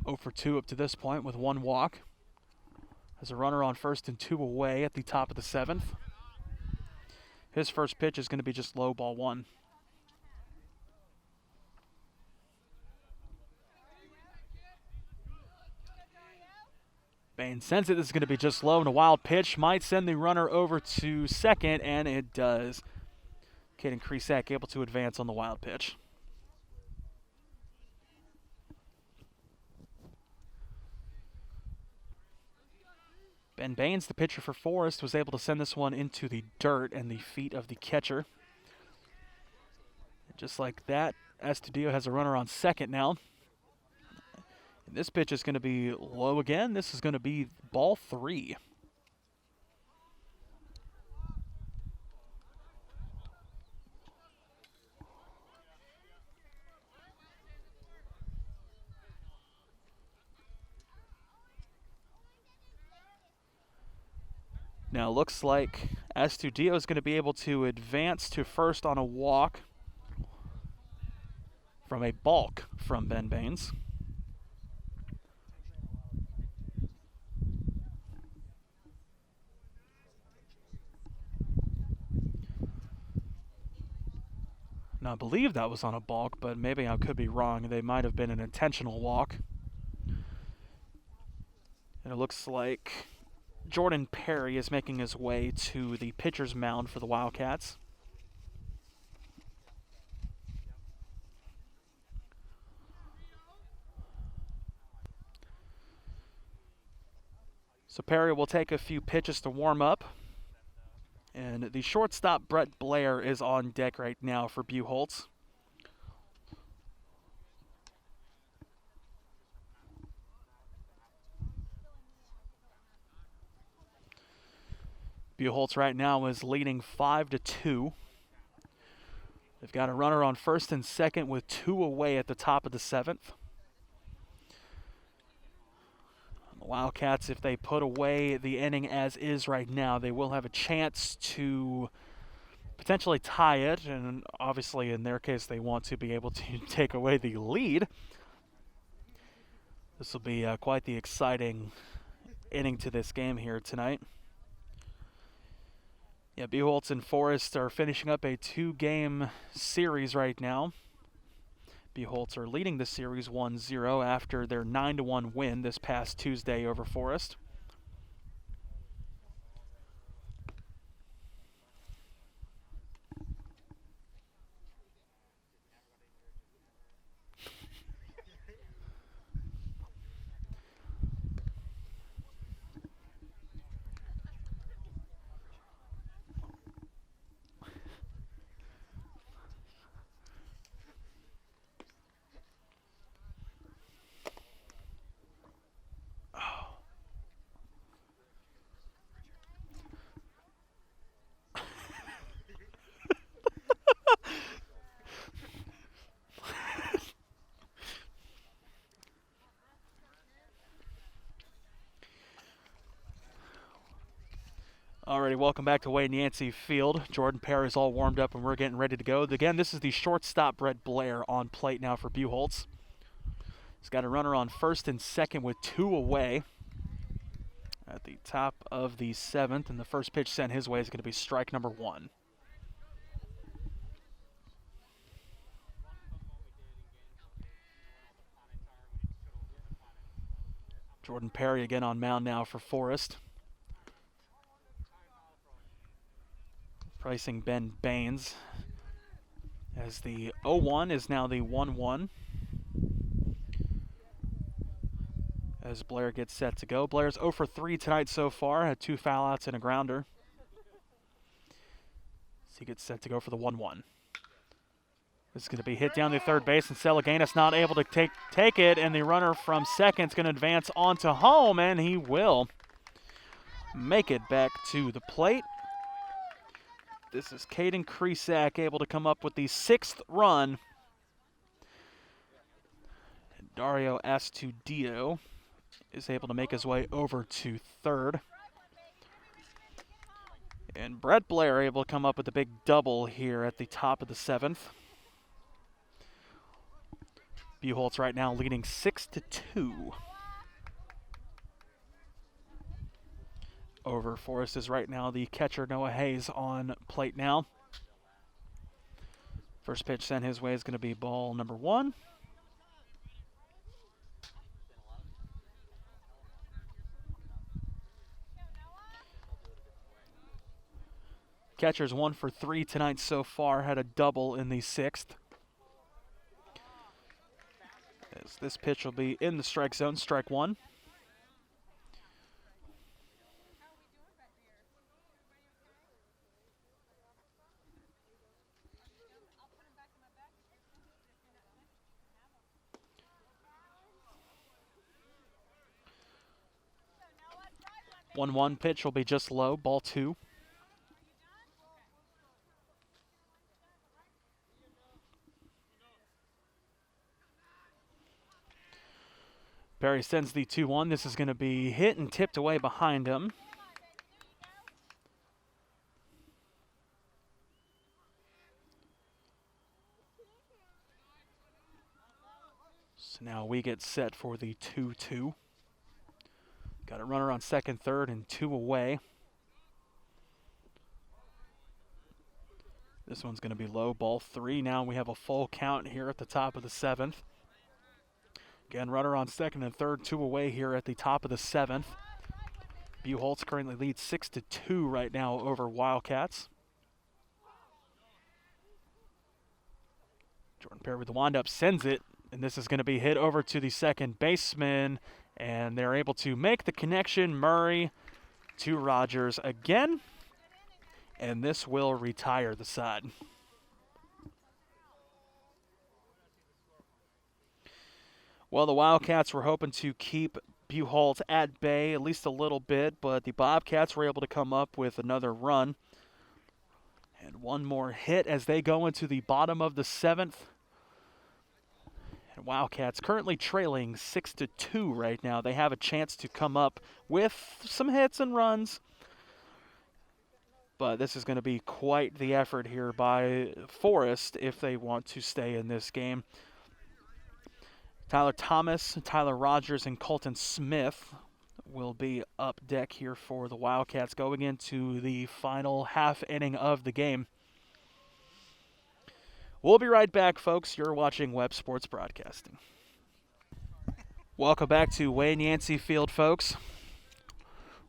Oh for 2 up to this point with 1 walk. Has a runner on first and 2 away at the top of the 7th. His first pitch is going to be just low, ball 1. Bain sends it. This is going to be just low, and a wild pitch might send the runner over to second, and it does. Keegan Pricinski able to advance on the wild pitch. Ben Baines, the pitcher for Forest, was able to send this one into the dirt and the feet of the catcher. And just like that, Astudillo has a runner on second now. And this pitch is going to be low again. This is going to be ball 3. Now it looks like Astudillo is going to be able to advance to first on a walk from a balk from Ben Baines. Now I believe that was on a balk, but maybe I could be wrong. They might have been an intentional walk. And it looks like Jordan Perry is making his way to the pitcher's mound for the Wildcats. So Perry will take a few pitches to warm up. And the shortstop, Brett Blair, is on deck right now for Buchholz. Buchholz right now is leading 5-2. They've got a runner on first and second with 2 away at the top of the 7th. The Wildcats, if they put away the inning as is right now, they will have a chance to potentially tie it. And obviously, in their case, they want to be able to take away the lead. This will be quite the exciting inning to this game here tonight. Yeah, Buchholz and Forest are finishing up a 2-game series right now. Buchholz are leading the series 1-0 after their 9-1 win this past Tuesday over Forest. welcome back to Wayne Yancey Field. Jordan Perry's all warmed up and we're getting ready to go. Again, this is the shortstop, Brett Blair, on plate now for Buchholz. He's got a runner on first and second with 2 away at the top of the 7th, and the first pitch sent his way is going to be strike number 1. Jordan Perry again on mound now for Forest. Pricing Ben Baines as the 0-1 is now the 1-1. As Blair gets set to go. Blair's 0 for 3 tonight so far, had 2 foul outs and a grounder. So he gets set to go for the 1-1. This is going to be hit down the third base, and Stellaganis not able to take it, and the runner from second is going to advance onto home, and he will make it back to the plate. This is Keegan Pricinski able to come up with the 6th run. And Dario Astudillo is able to make his way over to third. And Brett Blair able to come up with a big double here at the top of the 7th. Buchholz right now leading 6-2. Over Forest is right now the catcher Noah Hayes on plate now. First pitch sent his way is going to be ball number 1. Catcher's 1 for 3 tonight so far, had a double in the 6th. As this pitch will be in the strike zone, strike 1. 1-1 pitch will be just low, ball 2. Perry sends the 2-1. This is going to be hit and tipped away behind him. So now we get set for the 2-2. Got a runner on second, third, and 2 away. This one's going to be low, ball 3. Now we have a full count here at the top of the 7th. Again, runner on second and third, 2 away here at the top of the 7th. Buchholz currently leads 6-2 right now over Wildcats. Jordan Perry with the windup sends it, and this is going to be hit over to the second baseman. And they're able to make the connection. Murray to Rogers again. And this will retire the side. Well, the Wildcats were hoping to keep Buchholz at bay at least a little bit, but the Bobcats were able to come up with another run. And one more hit as they go into the bottom of the 7th. Wildcats currently trailing 6-2 right now. They have a chance to come up with some hits and runs. But this is going to be quite the effort here by Forest if they want to stay in this game. Tyler Thomas, Tyler Rogers, and Colton Smith will be up deck here for the Wildcats going into the final half inning of the game. We'll be right back, folks. You're watching Webb Sports Broadcasting. Welcome back to Wayne Yancey Field, folks.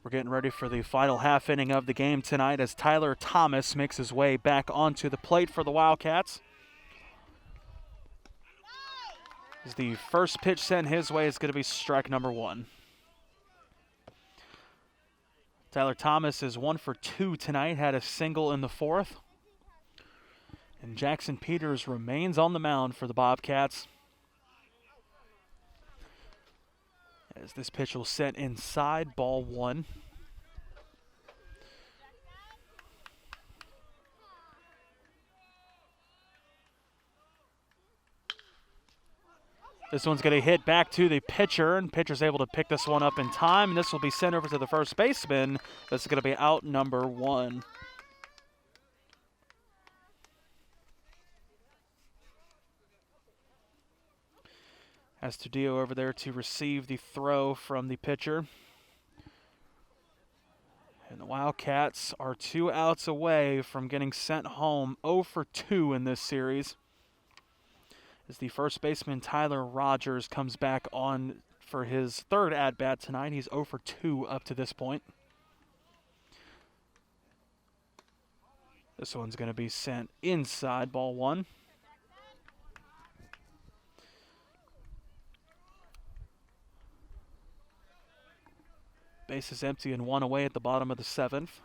We're getting ready for the final half inning of the game tonight as Tyler Thomas makes his way back onto the plate for the Wildcats. As the first pitch sent his way is going to be strike number 1. Tyler Thomas is 1 for 2 tonight, had a single in the 4th. And Jackson Peters remains on the mound for the Bobcats. As this pitch will sent inside, ball 1. This one's going to hit back to the pitcher, and pitcher's able to pick this one up in time, and this will be sent over to the first baseman. This is going to be out number 1. Astudillo over there to receive the throw from the pitcher. And the Wildcats are 2 outs away from getting sent home 0 for 2 in this series, as the first baseman Tyler Rogers comes back on for his 3rd at-bat tonight. He's 0 for 2 up to this point. This one's going to be sent inside, ball 1. Base is empty and 1 away at the bottom of the 7th.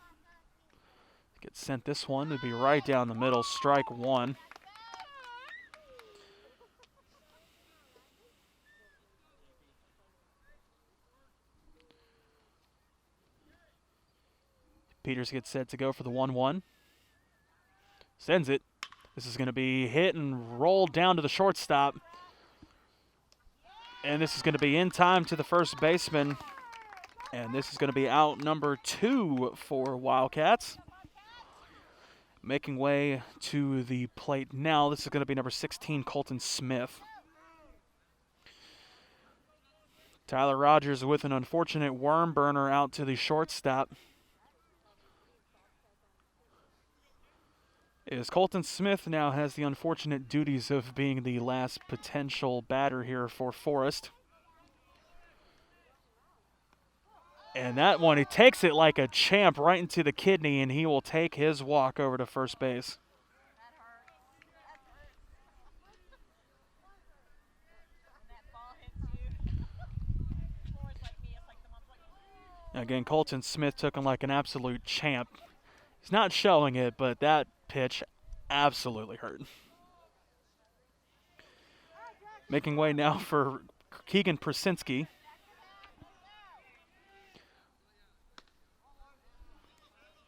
Gets sent this one to be right down the middle, strike 1. Peters gets set to go for the 1-1. Sends it. This is going to be hit and rolled down to the shortstop. And this is going to be in time to the first baseman. And this is going to be out number 2 for Wildcats. Making way to the plate now, this is going to be number 16, Colton Smith. Tyler Rogers with an unfortunate worm burner out to the shortstop. As Colton Smith now has the unfortunate duties of being the last potential batter here for Forest. And that one, he takes it like a champ right into the kidney, and he will take his walk over to first base. Again, Colton Smith took him like an absolute champ. He's not showing it, but that pitch absolutely hurt. Making way now for Keegan Pricinski.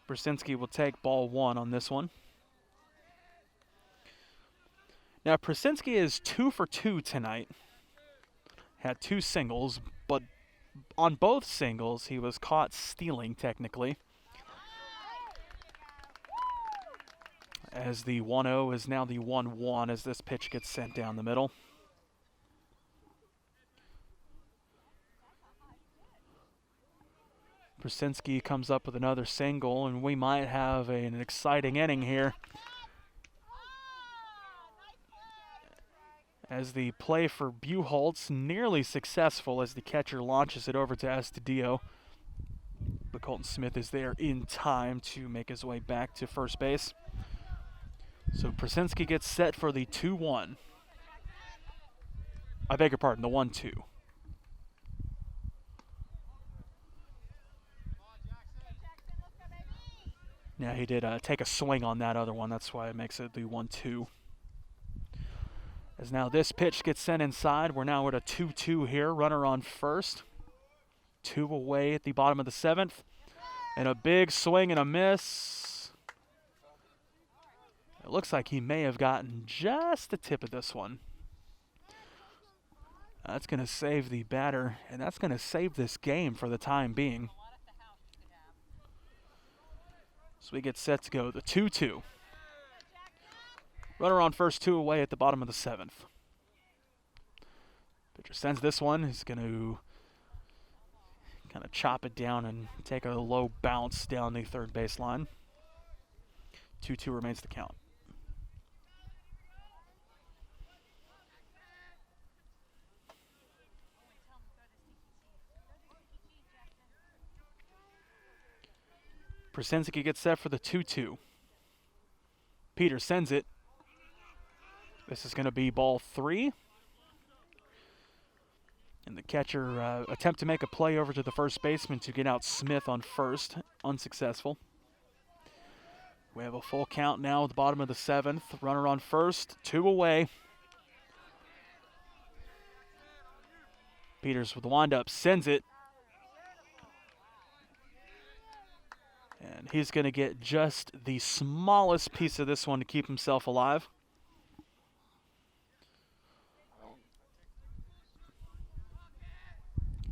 Prizinski will take ball 1 on this one. Now, Pricinski is 2 for 2 tonight. Had 2 singles, but on both singles, he was caught stealing, technically. As the 1-0 is now the 1-1 as this pitch gets sent down the middle. Pricinski comes up with another single, and we might have an exciting inning here. As the play for Buchholz nearly successful as the catcher launches it over to Astudillo. But Colton Smith is there in time to make his way back to first base. So Pricinski gets set for the 2-1. I beg your pardon, the 1-2. Yeah, he did take a swing on that other one. That's why it makes it the 1-2. As now this pitch gets sent inside. We're now at a 2-2 here. Runner on first. 2 away at the bottom of the 7th. And a big swing and a miss. It looks like he may have gotten just the tip of this one. That's going to save the batter, and that's going to save this game for the time being. So we get set to go the 2-2. Runner on first, 2 away at the bottom of the 7th. Pitcher sends this one. He's going to kind of chop it down and take a low bounce down the third baseline. 2-2 remains the count. Pricinski gets set for the 2-2. Peter sends it. This is going to be ball 3. And the catcher attempt to make a play over to the first baseman to get out Smith on first. Unsuccessful. We have a full count now at the bottom of the 7th. Runner on first, 2 away. Peters with the windup, sends it. And he's going to get just the smallest piece of this one to keep himself alive.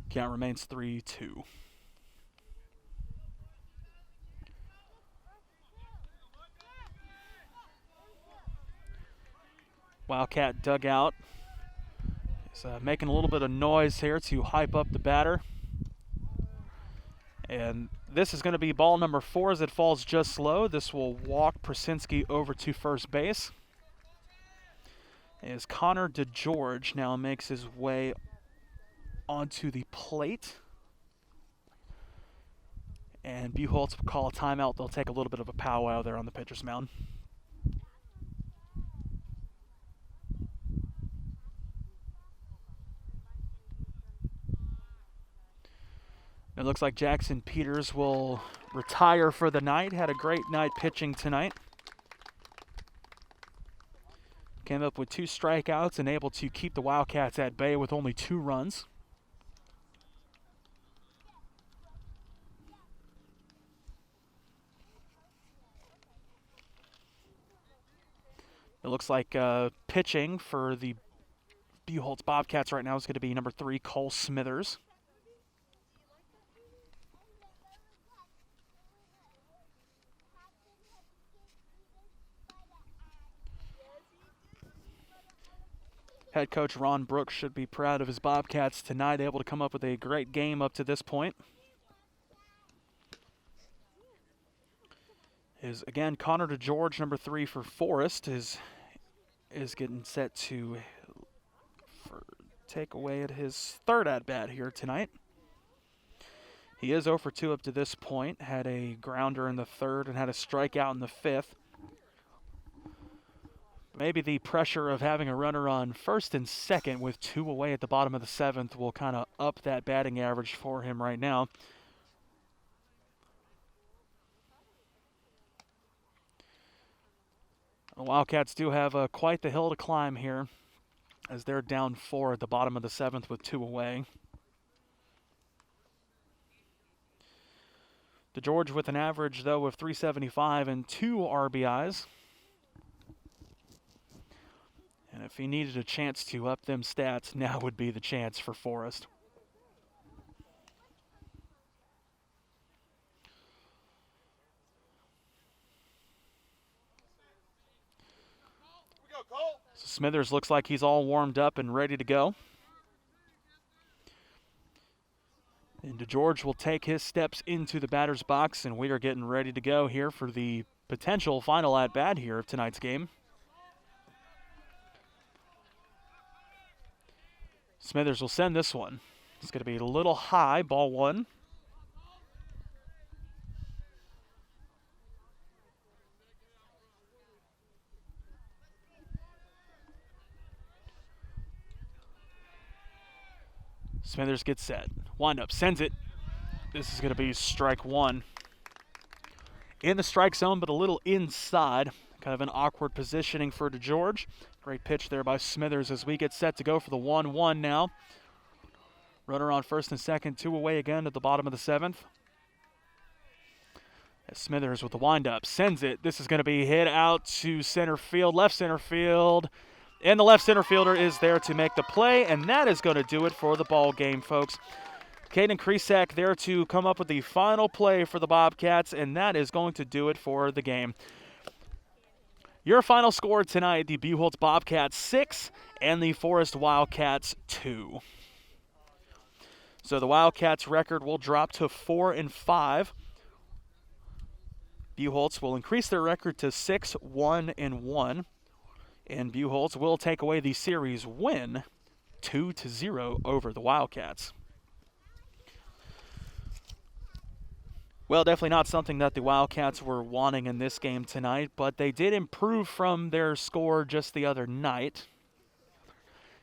Count remains 3-2. Wildcat dugout is making a little bit of noise here to hype up the batter. And this is going to be ball number 4 as it falls just low. This will walk Pricinski over to first base. As Connor DeGeorge now makes his way onto the plate. And Buchholz will call a timeout. They'll take a little bit of a powwow there on the pitcher's mound. It looks like Jackson Peters will retire for the night. Had a great night pitching tonight. Came up with 2 strikeouts and able to keep the Wildcats at bay with only 2 runs. It looks like pitching for the Buchholz Bobcats right now is going to be number 3, Cole Smithers. Head coach Ron Brooks should be proud of his Bobcats tonight, able to come up with a great game up to this point. Is again Connor DeGeorge, number 3 for Forest, is getting set to take away at his 3rd at-bat here tonight. He is 0 for 2 up to this point. Had a grounder in the 3rd and had a strikeout in the 5th. Maybe the pressure of having a runner on 1st and 2nd with 2 away at the bottom of the 7th will kind of up that batting average for him right now. The Wildcats do have quite the hill to climb here as they're down 4 at the bottom of the 7th with 2 away. DeGeorge with an average, though, of .375 and 2 RBIs. And if he needed a chance to up them stats, now would be the chance for Forest. So Smithers looks like he's all warmed up and ready to go. And DeGeorge will take his steps into the batter's box, and we are getting ready to go here for the potential final at-bat here of tonight's game. Smithers will send this one. It's going to be a little high, ball 1. Smithers gets set. Wind up, sends it. This is going to be strike 1. In the strike zone, but a little inside. Kind of an awkward positioning for DeGeorge. Great pitch there by Smithers as we get set to go for the 1-1 now. Runner on 1st and 2nd, 2 away again at the bottom of the 7th. As Smithers with the windup sends it. This is going to be hit out to center field, left center field. And the left center fielder is there to make the play, and that is going to do it for the ball game, folks. Keegan Pricinski there to come up with the final play for the Bobcats, and that is going to do it for the game. Your final score tonight, the Buchholz Bobcats 6 and the Forest Wildcats 2. So the Wildcats record will drop to 4-5. Buchholz will increase their record to 6-1-1. And Buchholz will take away the series win 2-0 over the Wildcats. Well, definitely not something that the Wildcats were wanting in this game tonight, but they did improve from their score just the other night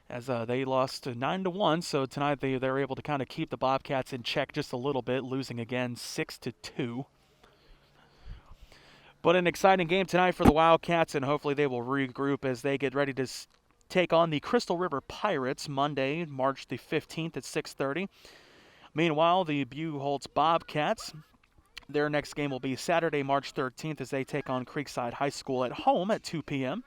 as they lost to 9-1. So tonight they're able to kind of keep the Bobcats in check just a little bit, losing again 6-2. But an exciting game tonight for the Wildcats, and hopefully they will regroup as they get ready to take on the Crystal River Pirates Monday, March the 15th at 6:30. Meanwhile, the Buchholz Bobcats, their next game will be Saturday, March 13th as they take on Creekside High School at home at 2 p.m.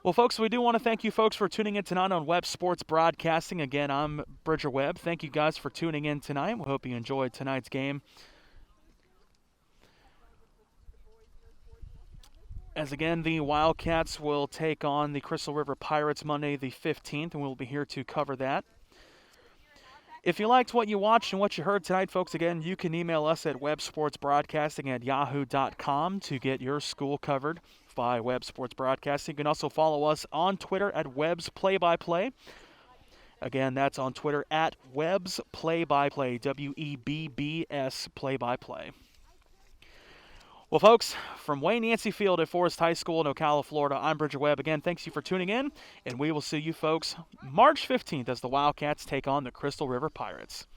Well, folks, we do want to thank you folks for tuning in tonight on Webb Sports Broadcasting. Again, I'm Bridger Webb. Thank you guys for tuning in tonight. We hope you enjoyed tonight's game. As again, the Wildcats will take on the Crystal River Pirates Monday the 15th, and we'll be here to cover that. If you liked what you watched and what you heard tonight, folks, again, you can email us at websportsbroadcasting@yahoo.com to get your school covered by Webb Sports Broadcasting. You can also follow us on Twitter at Webb's Play-by-Play. Again, that's on Twitter at Webb's Play-by-Play, WEBBS Play-by-Play. Well, folks, from Wayne Yancey Field at Forest High School in Ocala, Florida, I'm Bridger Webb. Again, thanks you for tuning in, and we will see you folks March 15th as the Wildcats take on the Crystal River Pirates.